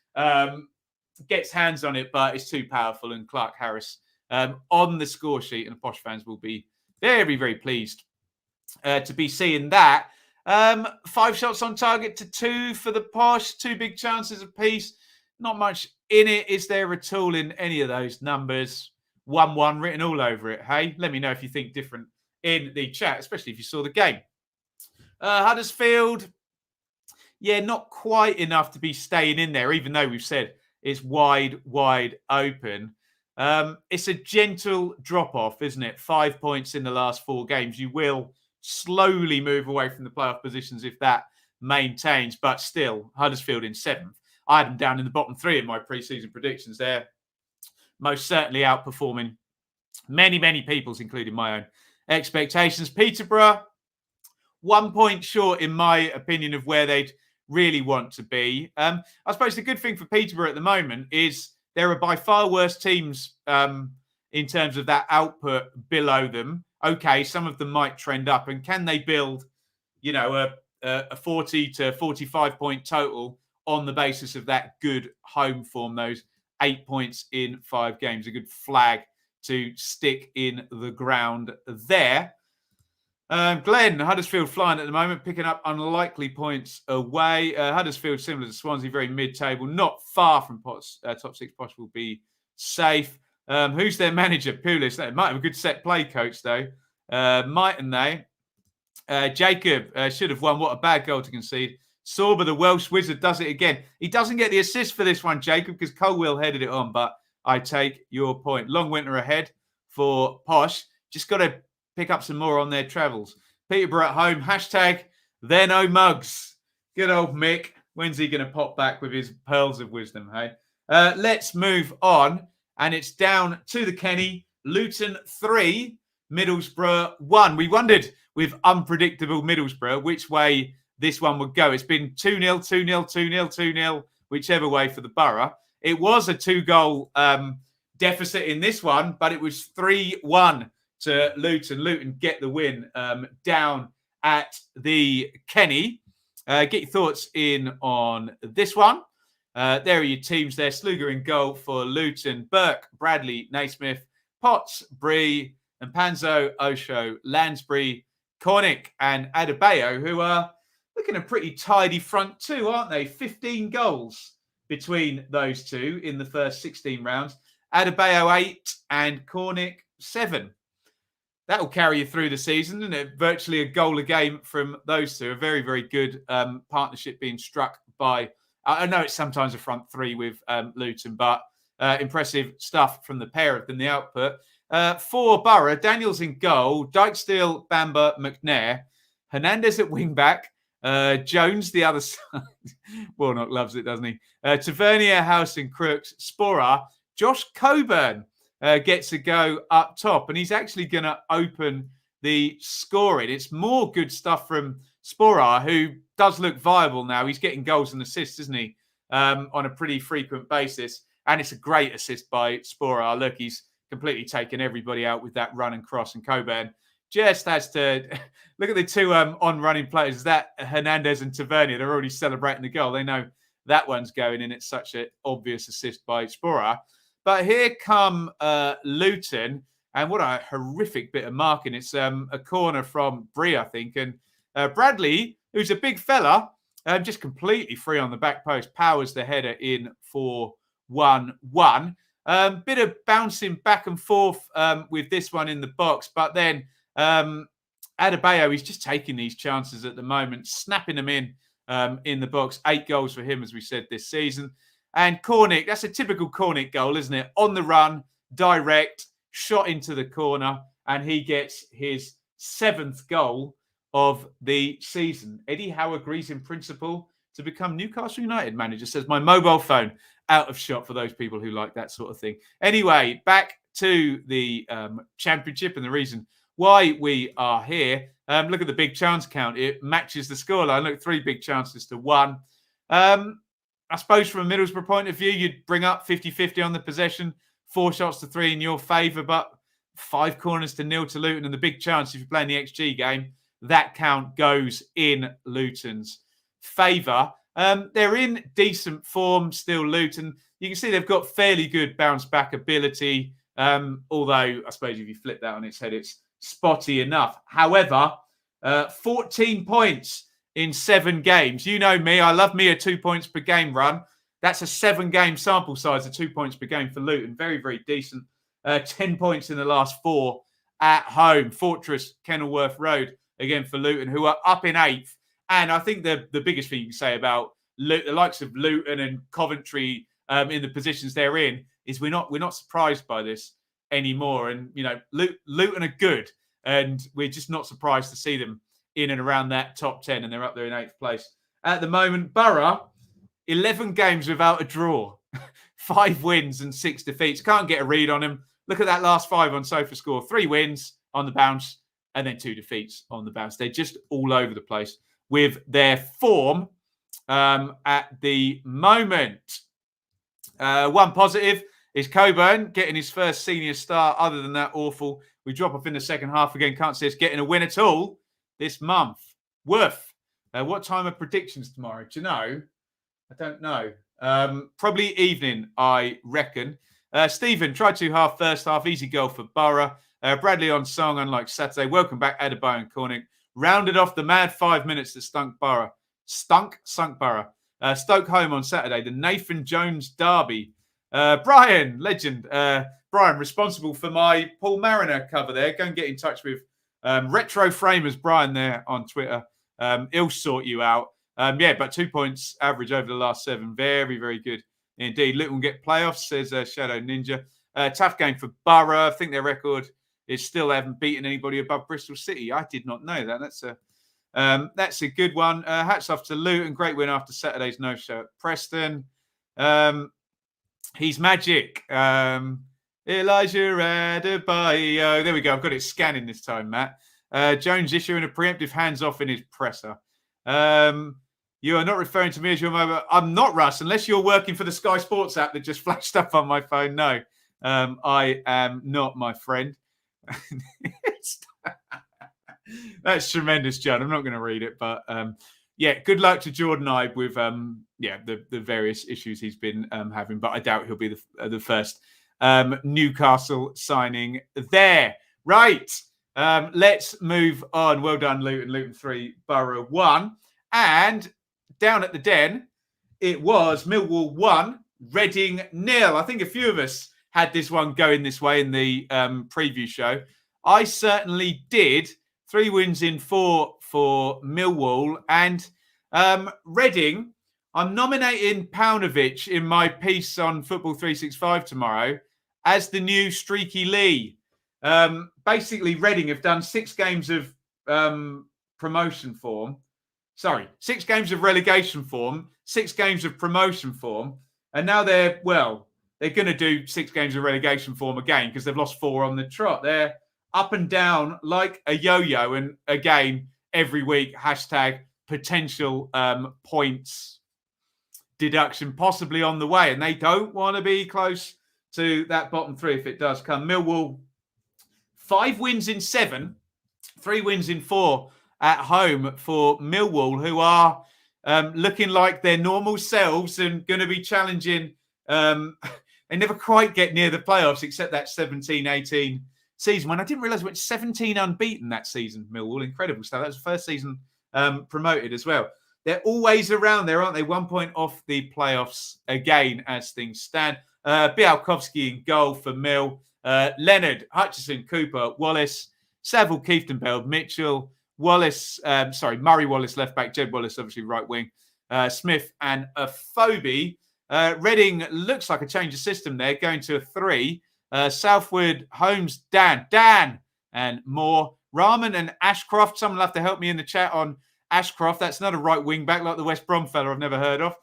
Gets hands on it, but it's too powerful. And Clark-Harris on the score sheet, and the Posh fans will be very, very pleased to be seeing that. 5 shots on target to 2 for the Posh, 2 big chances apiece. Not much in it. Is there at all in any of those numbers? 1-1 written all over it. Hey, let me know if you think different in the chat, especially if you saw the game. Huddersfield, yeah, not quite enough to be staying in there, even though we've said it's wide open. It's a gentle drop-off, isn't it? 5 points in the last 4 games. You will slowly move away from the playoff positions if that maintains, but still, Huddersfield in 7th. I had them down in the bottom 3 in my pre-season predictions there. Most certainly outperforming many people's, including my own expectations. Peterborough, 1 point short, in my opinion, of where they'd really want to be. I suppose the good thing for Peterborough at the moment is there are by far worse teams in terms of that output below them. Okay, some of them might trend up. And can they build, a 40 to 45 point total on the basis of that good home form, those 8 points in 5 games? A good flag to stick in the ground there. Glenn, Huddersfield flying at the moment, picking up unlikely points away. Huddersfield, similar to Swansea, very mid-table, not far from top 6 Posh will be safe. Who's their manager? Pulis. They might have a good set play coach, though. Mightn't they? Jacob should have won. What a bad goal to concede. Sorba, the Welsh wizard, does it again. He doesn't get the assist for this one, Jacob, because Colwill headed it on, but I take your point. Long winter ahead for Posh. Just got to pick up some more on their travels. Peterborough at home. Hashtag, they're no mugs. Good old Mick. When's he going to pop back with his pearls of wisdom, hey? Let's move on. And it's down to the Kenny. Luton 3, Middlesbrough 1. We wondered with unpredictable Middlesbrough which way this one would go. It's been 2-0, 2-0, 2-0, 2-0, whichever way for the Borough. It was a 2-goal deficit in this one, but it was 3-1 to Luton. Luton get the win down at the Kenny. Get your thoughts in on this one. There are your teams there. Sluga in goal for Luton. Burke, Bradley, Naismith, Potts, Bree, and Panzo, Osho, Lansbury, Cornick, and Adebayo, who are looking a pretty tidy front two, aren't they? 15 goals between those two in the first 16 rounds. Adebayo 8 and Cornick 7. That will carry you through the season, isn't it? Virtually a goal a game from those two. A very, very good partnership being struck by, I know it's sometimes a front three with Luton, but impressive stuff from the pair of them, the output. For Borough, Daniels in goal, Dykesteel, Bamba, McNair, Hernandez at wing back, Jones the other side. Warnock loves it, doesn't he? Tavernier, House and Crooks, Sporer, Josh Coburn gets a go up top, and he's actually going to open the scoring. It's more good stuff from Sporer, who does look viable now. He's getting goals and assists, isn't he, on a pretty frequent basis. And it's a great assist by Sporer. Look, he's completely taken everybody out with that run and cross. And Coburn just has to look at the two on-running players. That Hernandez and Tavernier, they're already celebrating the goal. They know that one's going in. It's such an obvious assist by Sporer. But here come Luton. And what a horrific bit of marking. It's a corner from Bree, I think. And Bradley, who's a big fella, just completely free on the back post, powers the header in for 1-1. Bit of bouncing back and forth with this one in the box. But then Adebayo, he's just taking these chances at the moment, snapping them in the box. 8 goals for him, as we said, this season. And Cornick, that's a typical Cornick goal, isn't it? On the run, direct, shot into the corner, and he gets his 7th goal of the season. Eddie Howe agrees in principle to become Newcastle United manager. Says my mobile phone out of shot for those people who like that sort of thing. Anyway, back to the championship and the reason why we are here. Look at the big chance count. It matches the scoreline. Look, 3 big chances to 1. I suppose from a Middlesbrough point of view, you'd bring up 50-50 on the possession, 4 shots to 3 in your favour, but 5 corners to 0 to Luton. And the big chance, if you're playing the XG game, that count goes in Luton's favour. They're in decent form still, Luton. You can see they've got fairly good bounce-back ability, although I suppose if you flip that on its head, it's spotty enough. However, 14 points in 7 games. You know me, I love me a 2 points per game run. That's a 7-game sample size of 2 points per game for Luton. Very, very decent. 10 points in the last 4 at home. Fortress, Kenilworth Road, again for Luton, who are up in 8th. And I think the biggest thing you can say about the likes of Luton and Coventry in the positions they're in is we're not surprised by this anymore. And, you know, Luton are good, and we're just not surprised to see them in and around that top 10, and they're up there in 8th place. At the moment, Borough, 11 games without a draw, 5 wins and 6 defeats. Can't get a read on them. Look at that last 5 on SofaScore. 3 wins on the bounce and then 2 defeats on the bounce. They're just all over the place with their form at the moment. One positive is Coburn getting his first senior start. Other than that, awful. We drop off in the second half again. Can't see us getting a win at all this month. Worth. What time are predictions tomorrow? Do you know? I don't know. Probably evening, I reckon. Stephen, tried too hard first half. Easy goal for Borough. Bradley on song, unlike Saturday. Welcome back, Adebayo and Cornick. Rounded off the mad 5 minutes that sunk Borough. Stoke home on Saturday. The Nathan Jones derby. Brian, legend. Brian, responsible for my Paul Mariner cover there. Go and get in touch with Retro Framers Brian there on Twitter. He'll sort you out. But 2 points average over the last 7. Very, very good indeed. Luton get playoffs, says Shadow Ninja. Tough game for Borough. I think their record is still haven't beaten anybody above Bristol City. I did not know that. That's a good one. Hats off to Luton. Great win after Saturday's no-show at Preston. He's magic. Elijah Adebayo. There we go. I've got it scanning this time, Matt. Jones issuing a preemptive hands-off in his presser. You are not referring to me as your mobile. I'm not, Russ, unless you're working for the Sky Sports app that just flashed up on my phone. No, I am not, my friend. That's tremendous, John. I'm not going to read it, but good luck to Jordan Ibe with the various issues he's been having. But I doubt he'll be the first Newcastle signing there. Right, let's move on. Well done, Luton. Luton 3, Borough 1, and down at the Den, it was Millwall 1, Reading 0. I think a few of us had this one going this way in the preview show. I certainly did. 3 wins in 4 for Millwall. And Reading, I'm nominating Paunovic in my piece on Football 365 tomorrow as the new Streaky Lee. Basically, Reading have done 6 games of promotion form. Sorry, 6 games of relegation form, 6 games of promotion form. And now they're going to do 6 games of relegation form again because they've lost 4 on the trot. They're up and down like a yo-yo. And again, every week, hashtag potential points deduction possibly on the way. And they don't want to be close to that bottom 3 if it does come. Millwall, 5 wins in 7, 3 wins in 4 at home for Millwall, who are looking like their normal selves and going to be challenging. They never quite get near the playoffs except that 17-18 season when I didn't realise we went 17 unbeaten that season, Millwall. Incredible stuff. That was the first season promoted as well. They're always around there, aren't they? 1 point off the playoffs again as things stand. Białkowski in goal for Mill. Leonard, Hutchison, Cooper, Wallace, Saville, Kieftenbeld, Mitchell, Wallace, Murray Wallace, left back, Jed Wallace, obviously right wing, Smith and Afobe. Reading looks like a change of system there, going to a 3. Southwood, Holmes, Dan, and Moore. Rahman and Ashcroft. Someone will have to help me in the chat on Ashcroft. That's not a right wing back like the West Brom fella I've never heard of.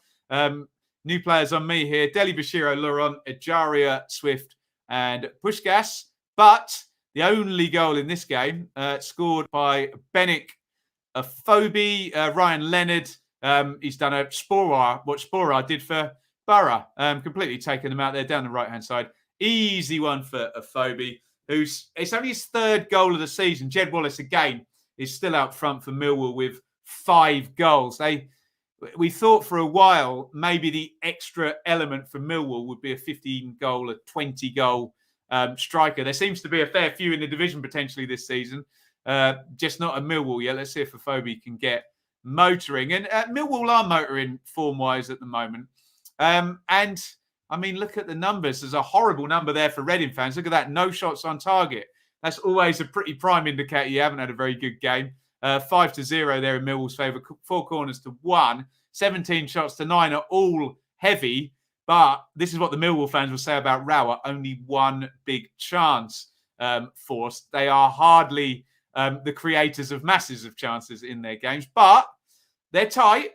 New players on me here. Deli Bashiro, Laurent, Ejaria, Swift, and Pushkas. But the only goal in this game scored by Benik Afobe, Ryan Leonard. He's done what Sporar did for Borough. Completely taken them out there down the right-hand side. Easy one for Afobe, it's only his 3rd goal of the season. Jed Wallace, again, is still out front for Millwall with 5 goals. We thought for a while maybe the extra element for Millwall would be a 15-goal, a 20-goal striker. There seems to be a fair few in the division potentially this season. Just not a Millwall yet. Let's see if Afobe can get motoring. And Millwall are motoring form-wise at the moment. And, I mean, look at the numbers. There's a horrible number there for Reading fans. Look at that. No shots on target. That's always a pretty prime indicator you haven't had a very good game. 5-0 there in Millwall's favour. 4 corners to 1. 17 shots to 9 are all heavy. But this is what the Millwall fans will say about Rauer. Only 1 big chance forced. They are hardly the creators of masses of chances in their games. But they're tight.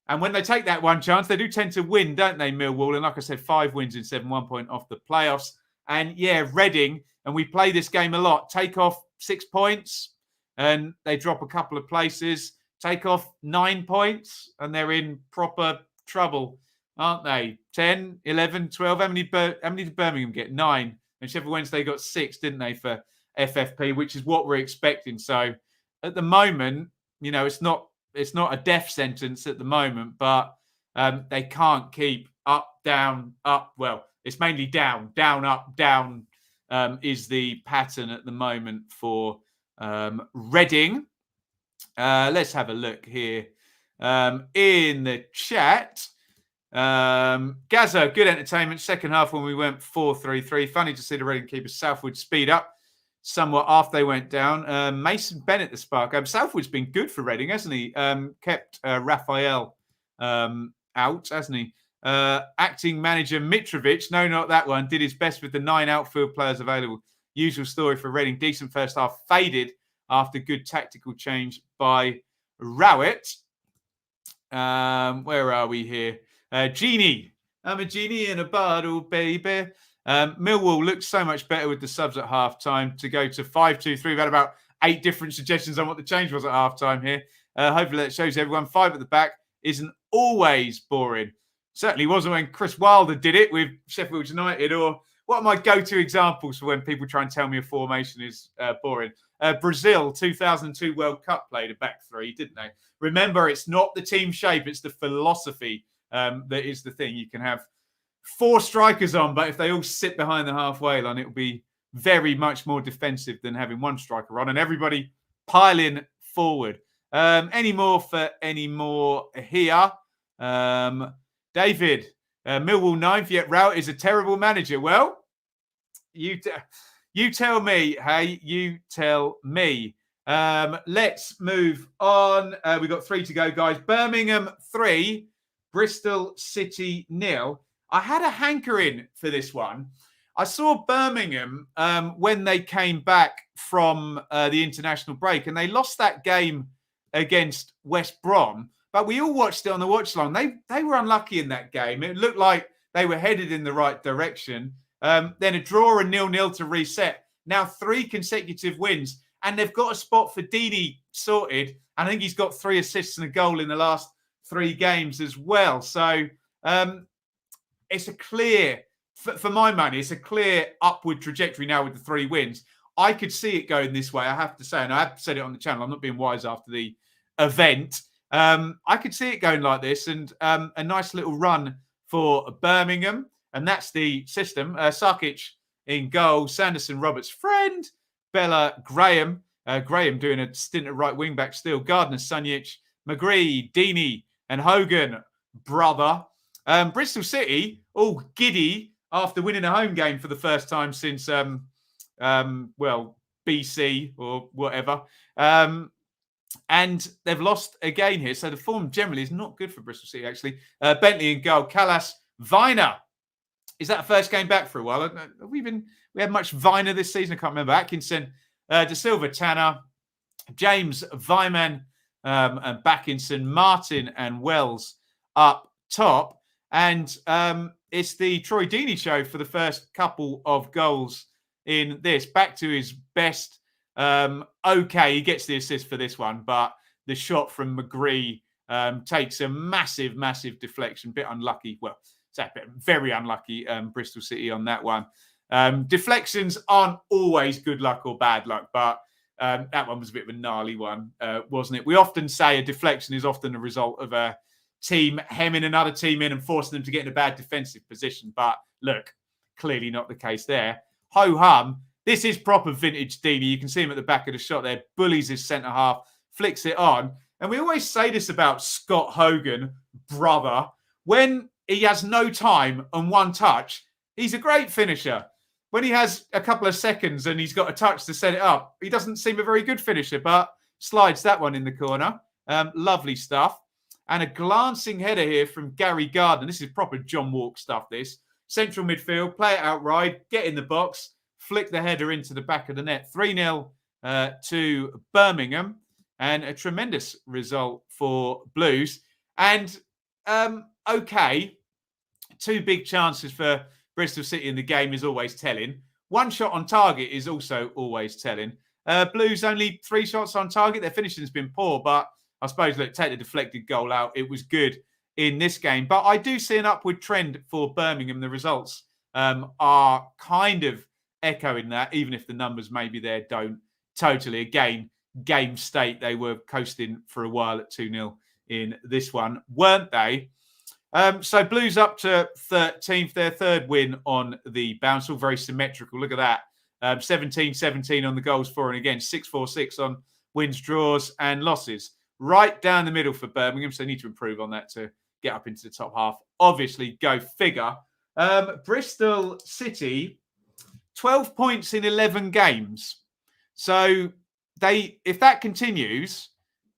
And when they take that 1 chance, they do tend to win, don't they, Millwall? And like I said, 5 wins in 7, 1 point off the playoffs. And yeah, Reading, and we play this game a lot, take off 6 points and they drop a couple of places, take off 9 points and they're in proper trouble, aren't they? 10, 11, 12. How many did Birmingham get? 9. And Sheffield Wednesday got 6, didn't they, for FFP, which is what we're expecting. So at the moment, it's not a death sentence at the moment, but they can't keep up, down, up. Well, it's mainly down, up, down is the pattern at the moment for Reading. Let's have a look here in the chat. Gazza, good entertainment. Second half when we went 4-3-3. Funny to see the Reading keeper Southwood speed up somewhat after they went down. Mason Bennett, the spark. Southwood's been good for Reading, hasn't he? Kept Raphael out, hasn't he? Acting manager Mitrovic, no, not that one, did his best with the 9 outfield players available. Usual story for Reading. Decent first half, faded after good tactical change by Rowett. Where are we here? Genie. I'm a genie in a bottle, baby. Millwall looks so much better with the subs at half-time to go to 5-2-3. We've had about 8 different suggestions on what the change was at half-time here. Hopefully that shows everyone 5 at the back isn't always boring. Certainly wasn't when Chris Wilder did it with Sheffield United. Or what are my go-to examples for when people try and tell me a formation is boring? Brazil 2002 World Cup played a back 3, didn't they? Remember, it's not the team shape, it's the philosophy that is the thing. You can have 4 strikers on, but if they all sit behind the halfway line, it will be very much more defensive than having 1 striker on and everybody piling forward. Any more here? David, Millwall 9th, yet Rowett is a terrible manager. Well, you tell me. Hey, you tell me. Let's move on. We've got 3 to go, guys. Birmingham 3, Bristol City 0. I had a hankering for this one. I saw Birmingham when they came back from the international break, and they lost that game against West Brom. But we all watched it on the watch line. They were unlucky in that game. It looked like they were headed in the right direction. Then a draw and 0-0 to reset. Now 3 consecutive wins, and they've got a spot for Deeney sorted. I think he's got 3 assists and a goal in the last 3 games as well. So it's a clear, for my money, it's a clear upward trajectory now with the 3 wins. I could see it going this way, I have to say, and I have said it on the channel. I'm not being wise after the event. I could see it going like this, and a nice little run for Birmingham, and that's the system. Sarkic in goal, Sanderson, Roberts, friend, Bella, Graham. Graham doing a stint at right wing back still. Gardner, Sunjic, McGree, Deeney, and Hogan, brother. Bristol City, all giddy after winning a home game for the first time since, BC or whatever. And they've lost again here. So the form generally is not good for Bristol City, actually. Bentley in goal. Callas, Viner. Is that a first game back for a while? Have we had much Viner this season? I can't remember. Atkinson, De Silva, Tanner, James, Vyman, and Backinson, Martin, and Wells up top. And it's the Troy Deeney show for the first couple of goals in this. Back to his best. Okay, he gets the assist for this one, but the shot from McGree takes a massive, massive deflection. Bit unlucky. Well, very unlucky, Bristol City on that one. Deflections aren't always good luck or bad luck, but that one was a bit of a gnarly one, wasn't it? We often say a deflection is often a result of a team hemming another team in and forcing them to get in a bad defensive position. But look, clearly not the case there. Ho-hum. This is proper vintage Deeney. You can see him at the back of the shot there. Bullies his centre-half, flicks it on. And we always say this about Scott Hogan, brother. When he has no time and one touch, he's a great finisher. When he has a couple of seconds and he's got a touch to set it up, he doesn't seem a very good finisher, but slides that one in the corner. Lovely stuff. And a glancing header here from Gary Gardner. This is proper John Walk stuff, this. Central midfield, play it outright, get in the box, flick the header into the back of the net. 3-0 to Birmingham, and a tremendous result for Blues. And, okay, 2 big chances for Bristol City in the game is always telling. 1 shot on target is also always telling. Blues only 3 shots on target. Their finishing has been poor, but I suppose, look, take the deflected goal out. It was good in this game. But I do see an upward trend for Birmingham. The results are kind of echoing that, even if the numbers maybe there don't totally. Again, game state, they were coasting for a while at 2-0 in this one, weren't they? So Blues up to 13th, their 3rd win on the bounce, all very symmetrical. Look at that. 17-17 on the goals for and against, 6-4-6 on wins, draws and losses. Right down the middle for Birmingham, so they need to improve on that to get up into the top half. Obviously, go figure. Bristol City, 12 points in 11 games. So if that continues,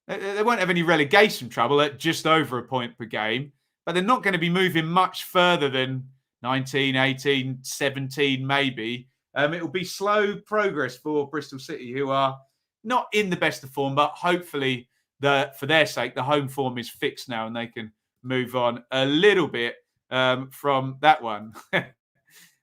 they won't have any relegation trouble at just over a point per game, but they're not going to be moving much further than 19, 18, 17 maybe. It will be slow progress for Bristol City, who are not in the best of form, but hopefully for their sake, the home form is fixed now and they can move on a little bit from that one.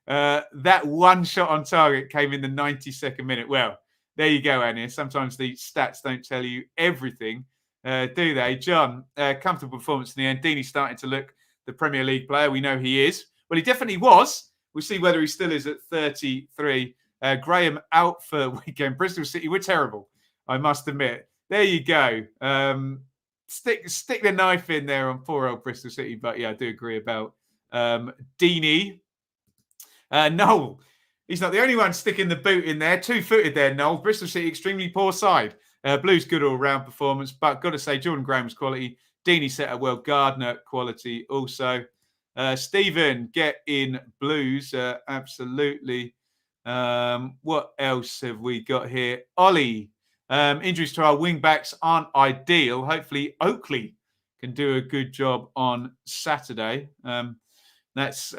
That 1 shot on target came in the 92nd minute. Well, there you go, Annie. Sometimes the stats don't tell you everything, do they? John, comfortable performance in the end. Deeney's starting to look the Premier League player. We know he is. Well, he definitely was. We'll see whether he still is at 33. Graham out for weekend. Bristol City were terrible, I must admit. There you go. Stick the knife in there on poor old Bristol City. But yeah, I do agree about Deeney. Noel, he's not the only one sticking the boot in there. 2-footed there, Noel. Bristol City, extremely poor side. Blues, good all-round performance. But got to say, Jordan Graham's quality. Deeney set up well. Gardner, quality also. Stephen, get in Blues. Absolutely. What else have we got here? Ollie, injuries to our wing-backs aren't ideal. Hopefully, Oakley can do a good job on Saturday. That's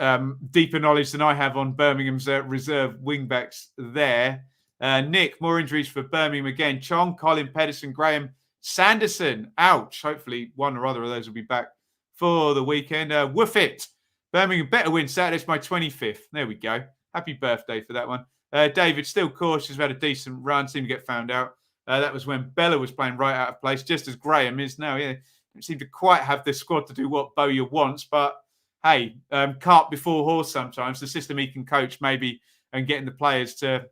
deeper knowledge than I have on Birmingham's reserve wing-backs there. Nick, more injuries for Birmingham again. Chong, Colin, Pedersen, Graham, Sanderson, ouch. Hopefully one or other of those will be back for the weekend. Woof it. Birmingham better win Saturday. It's my 25th. There we go. Happy birthday for that one. David, still cautious. Had a decent run. Seemed to get found out. That was when Bella was playing right out of place, just as Graham is now. Yeah, don't seem to quite have the squad to do what Bowyer wants, but hey, cart before horse sometimes. The system he can coach maybe and getting the players to,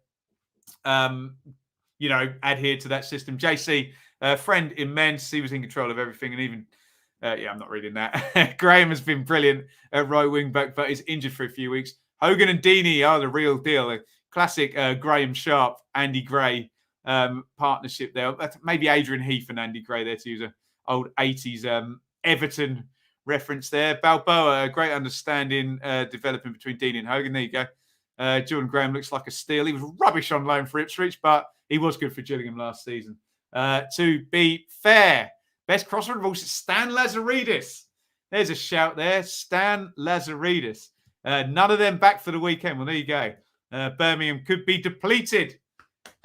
adhere to that system. JC, friend immense. He was in control of everything. And even, I'm not reading that. Graham has been brilliant at right wing back, but is injured for a few weeks. Hogan and Deeney are the real deal. A classic Graham Sharp, Andy Gray partnership there. Maybe Adrian Heath and Andy Gray there to use an old 80s Everton reference there. Balboa, a great understanding developing between Dean and Hogan. There you go. Jordan Graham looks like a steal. He was rubbish on loan for Ipswich, but he was good for Gillingham last season. To be fair, best crosser of all, Stan Lazaridis. There's a shout there. Stan Lazaridis. None of them back for the weekend. Well, there you go. Birmingham could be depleted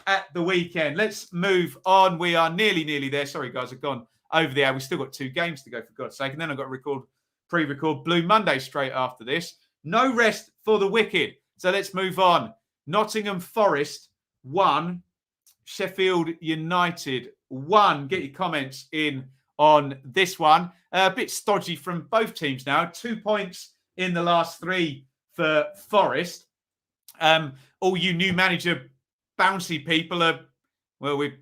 at the weekend. Let's move on. We are nearly there. Sorry, guys, I've gone over the hour. We've still got 2 games to go, for God's sake. And then I've got to pre-record Blue Monday straight after this. No rest for the wicked. So let's move on. Nottingham Forest 1. Sheffield United 1. Get your comments in on this one. A bit stodgy from both teams now. 2 points in the last 3 for Forest. All you new manager bouncy people are, we're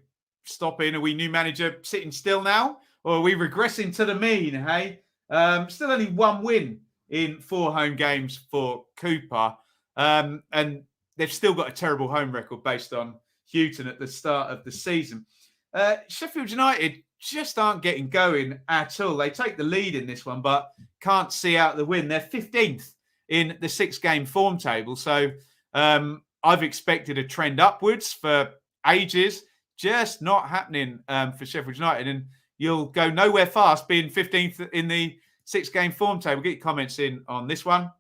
stopping. Are we new manager sitting still now? Or are we regressing to the mean, hey? Still only 1 win in 4 home games for Cooper. And they've still got a terrible home record based on Houghton at the start of the season. Sheffield United just aren't getting going at all. They take the lead in this one, but can't see out the win. They're 15th in the 6-game form table. So I've expected a trend upwards for ages. Just not happening for Sheffield United. And you'll go nowhere fast being 15th in the 6-game form table. Get your comments in on this one.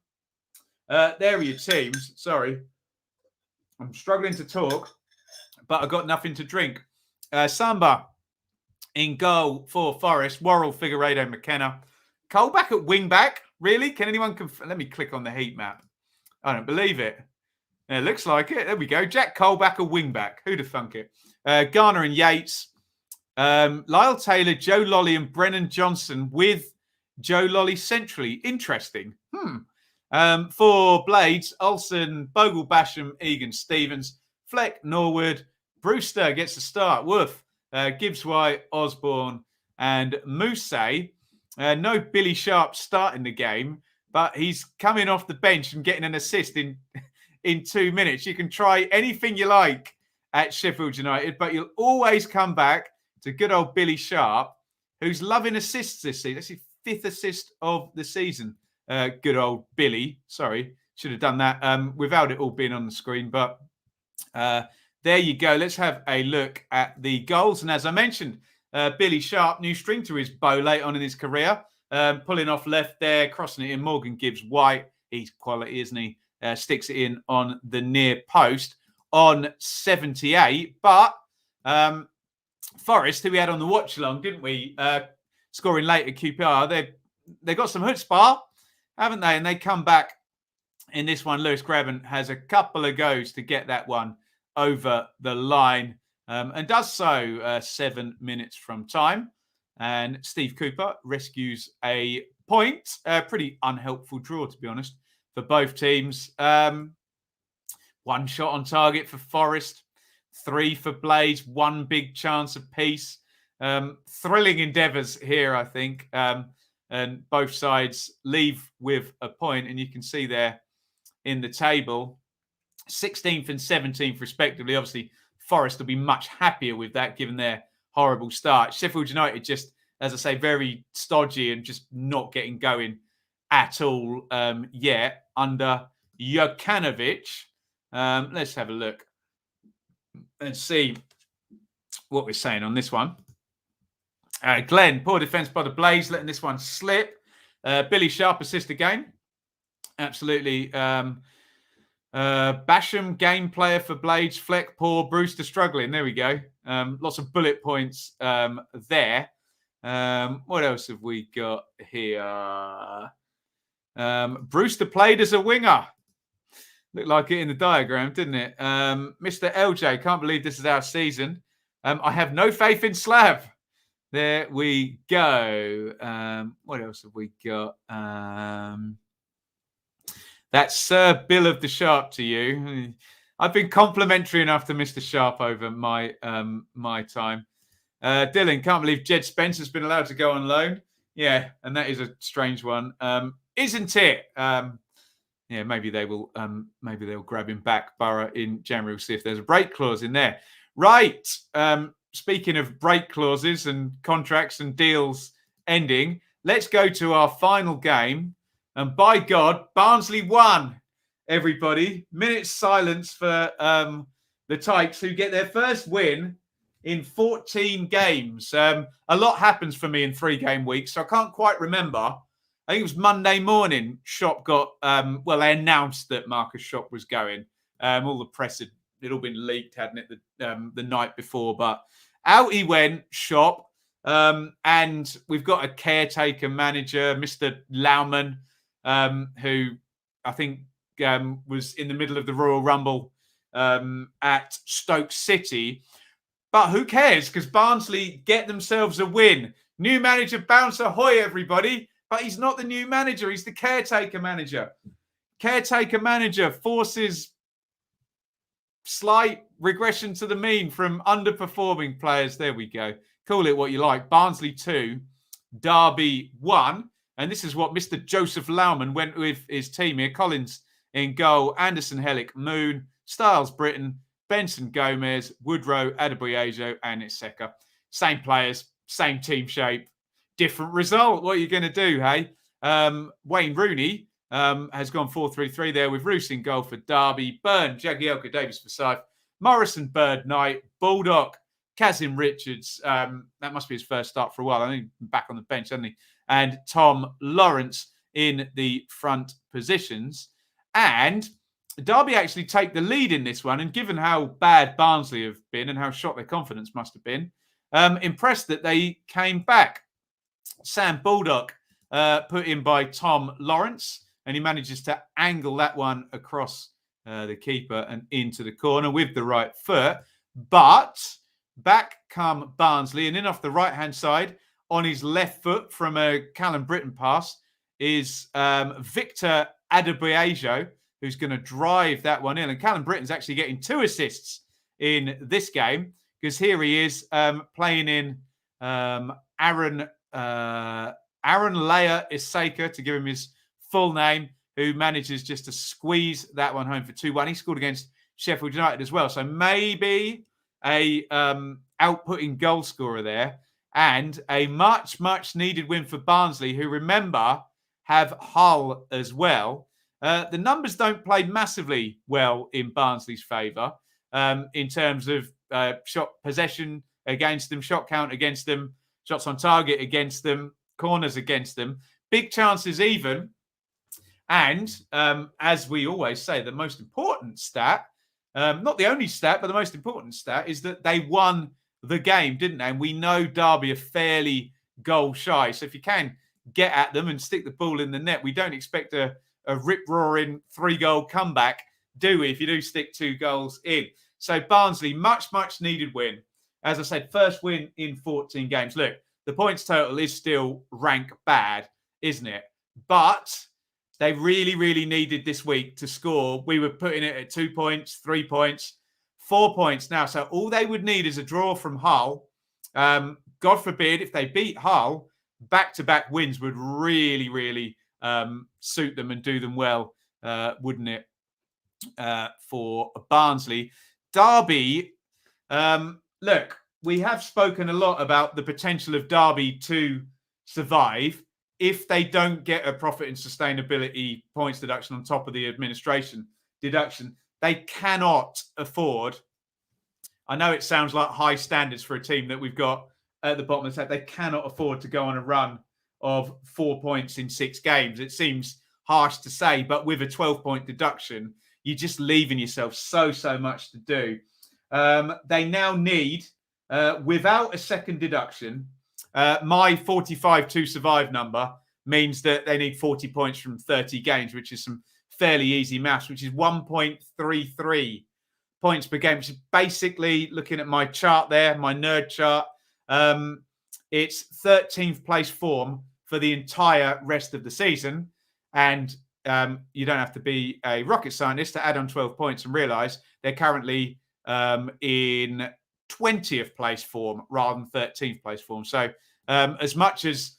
There are your teams. Sorry. I'm struggling to talk, but I've got nothing to drink. Samba in goal for Forest. Worrell, Figueiredo, McKenna. Colback at wing-back. Really? Can anyone confirm? Let me click on the heat map. I don't believe it. It looks like it. There we go. Jack Colback, a wing-back. Who'd have thunk it? Garner and Yates. Lyle Taylor, Joe Lolly and Brennan Johnson with Joe Lolly centrally. Interesting. For Blades, Olsen, Bogle, Basham, Egan, Stevens, Fleck, Norwood, Brewster gets a start. Woof. Gibbs White, Osborne and Mousse. No Billy Sharp starting the game, but he's coming off the bench and getting an assist in 2 minutes. You can try anything you like at Sheffield United, but you'll always come back to good old Billy Sharp, who's loving assists this season. That's his 5th assist of the season. Good old Billy. Sorry, should have done that without it all being on the screen. But there you go. Let's have a look at the goals. And as I mentioned, Billy Sharp, new string to his bow late on in his career. Pulling off left there, crossing it in. Morgan Gibbs White. He's quality, isn't he? Sticks it in on the near post on 78. But Forest, who we had on the watch along, didn't we? Scoring late at QPR. They got some chutzpah, haven't they? And they come back in this one. Lewis Graben has a couple of goes to get that one over the line and does so 7 minutes from time. And Steve Cooper rescues a point. Pretty unhelpful draw, to be honest, for both teams. 1 shot on target for Forest, 3 for Blades, 1 big chance apiece. Thrilling endeavours here, I think. And both sides leave with a point. And you can see there in the table, 16th and 17th respectively. Obviously, Forest will be much happier with that given their horrible start. Sheffield United just, as I say, very stodgy and just not getting going at all yet under Jokanovic. Let's have a look and see what we're saying on this one. Glenn, poor defence by the Blaze, letting this one slip. Billy Sharp assist again. Absolutely. Basham, game player for Blades. Fleck, poor. Brewster struggling. There we go. Lots of bullet points there. What else have we got here? Brewster played as a winger. Looked like it in the diagram, didn't it? Mr. LJ, can't believe this is our season. I have no faith in Slav. There we go. What else have we got? That's Sir Bill of the Sharp to you. I've been complimentary enough to Mr. Sharp over my my time. Dylan, can't believe Jed Spencer's been allowed to go on loan. Yeah, and that is a strange one, isn't it? Yeah, maybe they will. Maybe they'll grab him back, Borough, in January. We'll see if there's a break clause in there. Right. Speaking of break clauses and contracts and deals ending, let's go to our final game. And by God, Barnsley won, everybody. Minutes silence for the Tykes, who get their first win in 14 games. A lot happens for me in 3-game weeks, so I can't quite remember. I think it was Monday morning, Shop got, they announced that Marcus Shop was going. All the press had all been leaked, hadn't it, the night before. But out he went, Shop. And we've got a caretaker manager, Mr. Lauman, who I think was in the middle of the Royal Rumble at Stoke City. But who cares? Because Barnsley get themselves a win. New manager, bounce ahoy, everybody. But he's not the new manager. He's the caretaker manager. Caretaker manager forces slight regression to the mean from underperforming players. There we go. Call it what you like. Barnsley 2, Derby 1. And this is what Mr. Joseph Lauman went with his team here. Collins in goal, Anderson, Hellick, Moon, Styles, Britton, Benson, Gomez, Woodrow, Adebayo, and Iseka. Same players, same team shape, different result. What are you going to do, hey? Wayne Rooney has gone 4-3-3 there with Roos in goal for Derby. Byrne, Jagielka, Davis for Forsyth, Morrison, Bird, Knight, Baldock, Kazim Richards. That must be his first start for a while. I think he's back on the bench, hasn't he? And Tom Lawrence in the front positions. And Derby actually take the lead in this one. And given how bad Barnsley have been and how shot their confidence must have been, impressed that they came back. Sam Baldock put in by Tom Lawrence, and he manages to angle that one across the keeper and into the corner with the right foot. But back come Barnsley, and in off the right-hand side on his left foot from a Callum Britton pass is Victor Adebayo, who's going to drive that one in. And Callum Britton's actually getting 2 assists in this game, because here he is playing in Aaron Leia Iseka, to give him his full name, who manages just to squeeze that one home for 2-1. He scored against Sheffield United as well. So maybe a outputting goal scorer there, and a much, much needed win for Barnsley, who, remember, have Hull as well. The numbers don't play massively well in Barnsley's favour in terms of shot possession against them, shot count against them, shots on target against them, corners against them, big chances even. And as we always say, the most important stat, not the only stat, but the most important stat, is that they won the game, didn't they? And we know Derby are fairly goal shy. So if you can get at them and stick the ball in the net, we don't expect a rip-roaring 3-goal comeback, do we, if you do stick 2 goals in? So Barnsley, much, much needed win. As I said, first win in 14 games. Look, the points total is still rank bad, isn't it? But they really, really needed this week to score. We were putting it at 2 points, 3 points, 4 points now. So all they would need is a draw from Hull. God forbid, if they beat Hull, back-to-back wins would really, really suit them and do them well, wouldn't it, for Barnsley. Derby, look, we have spoken a lot about the potential of Derby to survive if they don't get a profit and sustainability points deduction on top of the administration deduction. They cannot afford, I know it sounds like high standards for a team that we've got at the bottom of the table. They cannot afford to go on a run of 4 points in 6 games. It seems harsh to say, but with a 12-point deduction, you're just leaving yourself so much to do. They now need, without a second deduction, my 45 to survive number means that they need 40 points from 30 games, which is some fairly easy maths, which is 1.33 points per game, which is basically, looking at my chart there, my nerd chart, it's 13th place form for the entire rest of the season. And you don't have to be a rocket scientist to add on 12 points and realise they're currently in 20th place form rather than 13th place form. So as much as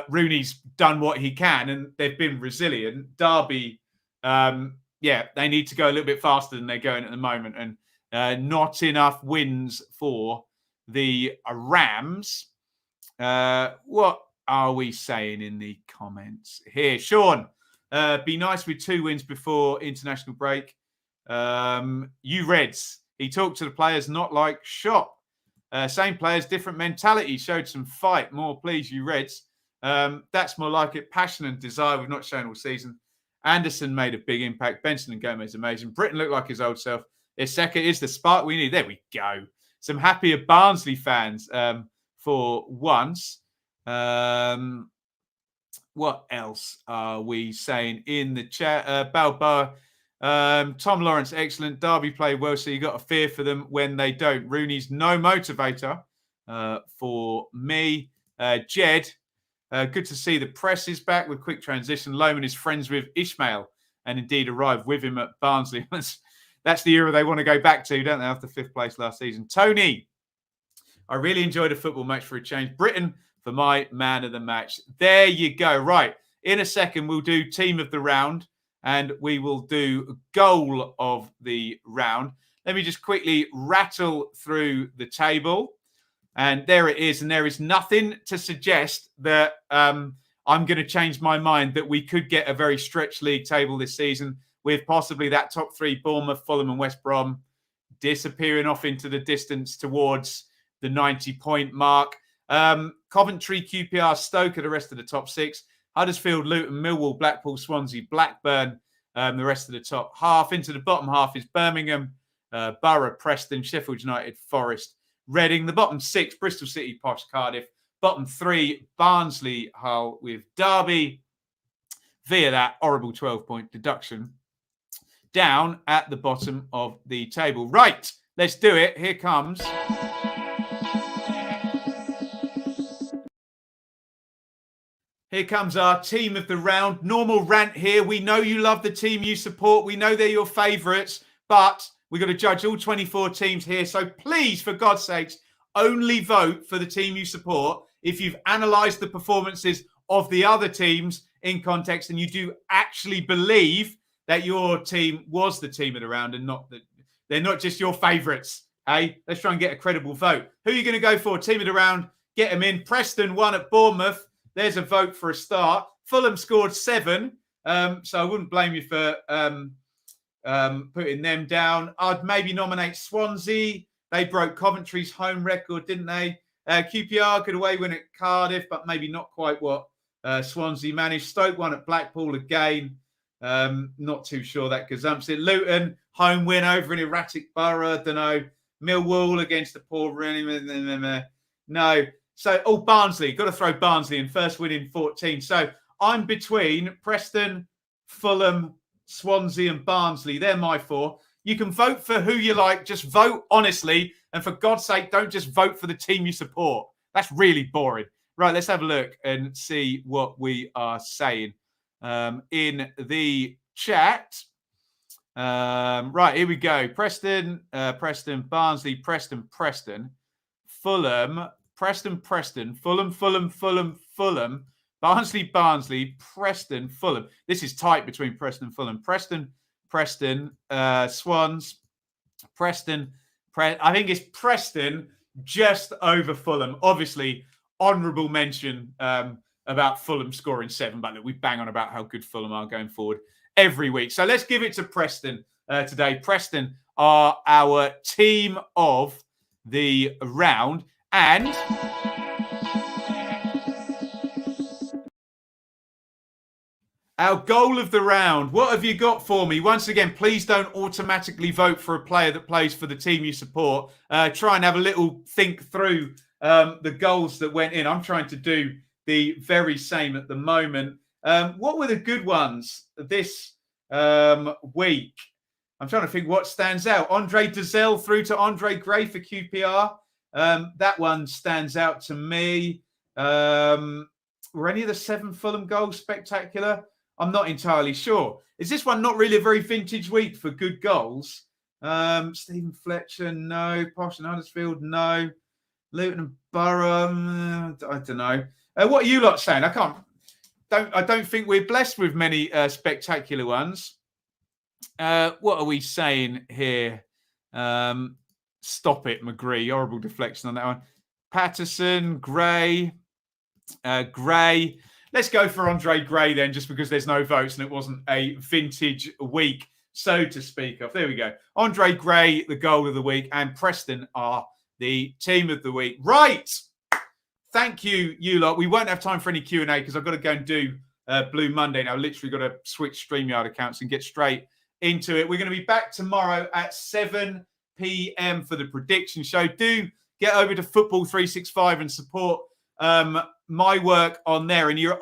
Rooney's done what he can and they've been resilient, Derby, they need to go a little bit faster than they're going at the moment, and not enough wins for the Rams. What are we saying in the comments here? Sean, be nice with 2 wins before international break. You Reds, he talked to the players not like shop. Same players, different mentality. Showed some fight. More, please, you Reds. That's more like it. Passion and desire we've not shown all season. Anderson made a big impact. Benson and Gomez amazing. Britton looked like his old self. Iseka is the spark we need. There we go. Some happier Barnsley fans for once. What else are we saying in the chat? Balboa. Tom Lawrence, excellent. Derby played well, so you got to fear for them when they don't. Rooney's no motivator for me. Jed, good to see the press is back with quick transition. Lohman is friends with Ishmael and indeed arrived with him at Barnsley. That's the era they want to go back to, don't they, after 5th place last season. Tony, I really enjoyed a football match for a change. Britain for my man of the match. There you go. Right. In a second, we'll do team of the round and we will do goal of the round. Let me just quickly rattle through the table. And there it is. And there is nothing to suggest that I'm going to change my mind that we could get a very stretched league table this season with possibly that top 3, Bournemouth, Fulham and West Brom, disappearing off into the distance towards the 90-point mark. Coventry, QPR, Stoke are the rest of the top 6. Huddersfield, Luton, Millwall, Blackpool, Swansea, Blackburn, the rest of the top half. Into the bottom half is Birmingham, Borough, Preston, Sheffield United, Forest, Reading. The bottom 6, Bristol City, Posh, Cardiff. Bottom 3, Barnsley, Hull, with Derby, via that horrible 12-point deduction, down at the bottom of the table. Right, let's do it. Here comes... Here comes our team of the round. Normal rant here. We know you love the team you support. We know they're your favourites, but we've got to judge all 24 teams here. So please, for God's sakes, only vote for the team you support if you've analysed the performances of the other teams in context and you do actually believe that your team was the team of the round and not that they're not just your favourites. Hey, let's try and get a credible vote. Who are you going to go for? Team of the round. Get them in. Preston won at Bournemouth. There's a vote for a start. Fulham scored 7, so I wouldn't blame you for putting them down. I'd maybe nominate Swansea. They broke Coventry's home record, didn't they? QPR could away win at Cardiff, but maybe not quite what Swansea managed. Stoke won at Blackpool again. Not too sure that gazumps it. Luton, home win over an erratic Borough. Don't know. Millwall against the poor... No. So, Barnsley. Got to throw Barnsley in. First win in 14. So, I'm between Preston, Fulham, Swansea and Barnsley. They're my 4. You can vote for who you like. Just vote honestly. And for God's sake, don't just vote for the team you support. That's really boring. Right, let's have a look and see what we are saying in the chat. Right, here we go. Preston, Barnsley, Preston, Fulham, Fulham, Barnsley, Preston, Fulham. This is tight between Preston and Fulham. Preston, Swans, Preston. I think it's Preston just over Fulham. Obviously, honourable mention about Fulham scoring 7, but look, we bang on about how good Fulham are going forward every week. So let's give it to Preston today. Preston are our team of the round. And Our goal of the round. What have you got for me? Once again, please don't automatically vote for a player that plays for the team you support. Try and have a little think through the goals that went in. I'm trying to do the very same at the moment. What were the good ones this week? I'm trying to think what stands out. Andre Dazelle through to Andre Gray for QPR. That one stands out to me. Were any of the 7 Fulham goals spectacular? I'm not entirely sure. Is this one not really a very vintage week for good goals? Stephen Fletcher, no. Posh and Huddersfield, no. Luton and Borough, I don't know. What are you lot saying? I don't think we're blessed with many spectacular ones. What are we saying here? Stop it, McGree. Horrible deflection on that one. Patterson, Gray. Gray. Let's go for Andre Gray then, just because there's no votes and it wasn't a vintage week, so to speak of. There we go. Andre Gray, the goal of the week, and Preston are the team of the week. Right. Thank you, you lot. We won't have time for any Q&A because I've got to go and do Blue Monday now. Literally got to switch StreamYard accounts and get straight into it. We're going to be back tomorrow at 7 p.m. for the prediction show. Do get over to Football 365 and support my work on there. And you're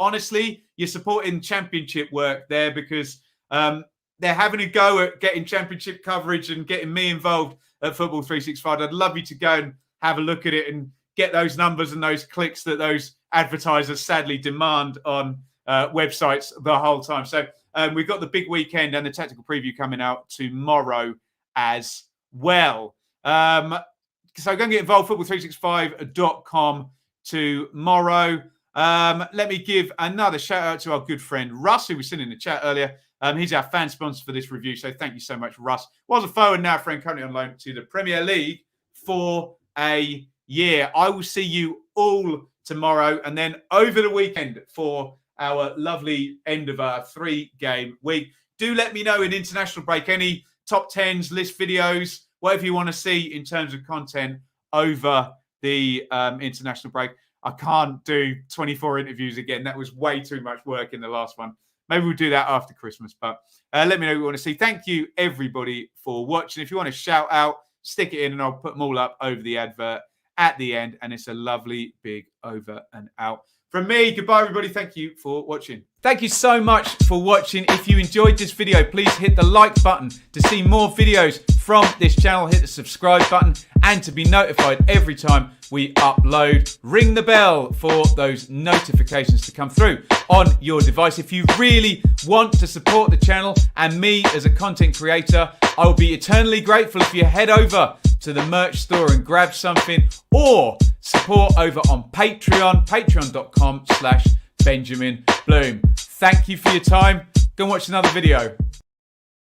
supporting championship work there because they're having a go at getting championship coverage and getting me involved at Football 365. I'd love you to go and have a look at it and get those numbers and those clicks that those advertisers sadly demand on websites the whole time. So we've got the big weekend and the tactical preview coming out tomorrow as well. So go and get involved, football365.com tomorrow. Let me give another shout out to our good friend Russ, who was sitting in the chat earlier. He's our fan sponsor for this review. So thank you so much, Russ. Was a foe and now a friend, currently on loan to the Premier League for a year. I will see you all tomorrow and then over the weekend for our lovely end of our 3-game week. Do let me know in international break any top 10s, list videos, whatever you want to see in terms of content over the international break. I can't do 24 interviews again. That was way too much work in the last one. Maybe we'll do that after Christmas, but let me know what you want to see. Thank you, everybody, for watching. If you want to shout out, stick it in, and I'll put them all up over the advert at the end, and it's a lovely big over and out. From me, goodbye, everybody. Thank you for watching. Thank you so much for watching. If you enjoyed this video, please hit the like button to see more videos from this channel. Hit the subscribe button and to be notified every time we upload. Ring the bell for those notifications to come through on your device. If you really want to support the channel and me as a content creator, I will be eternally grateful if you head over to the merch store and grab something, or support over on Patreon, patreon.com/Benjamin Bloom. Thank you for your time. Go and watch another video.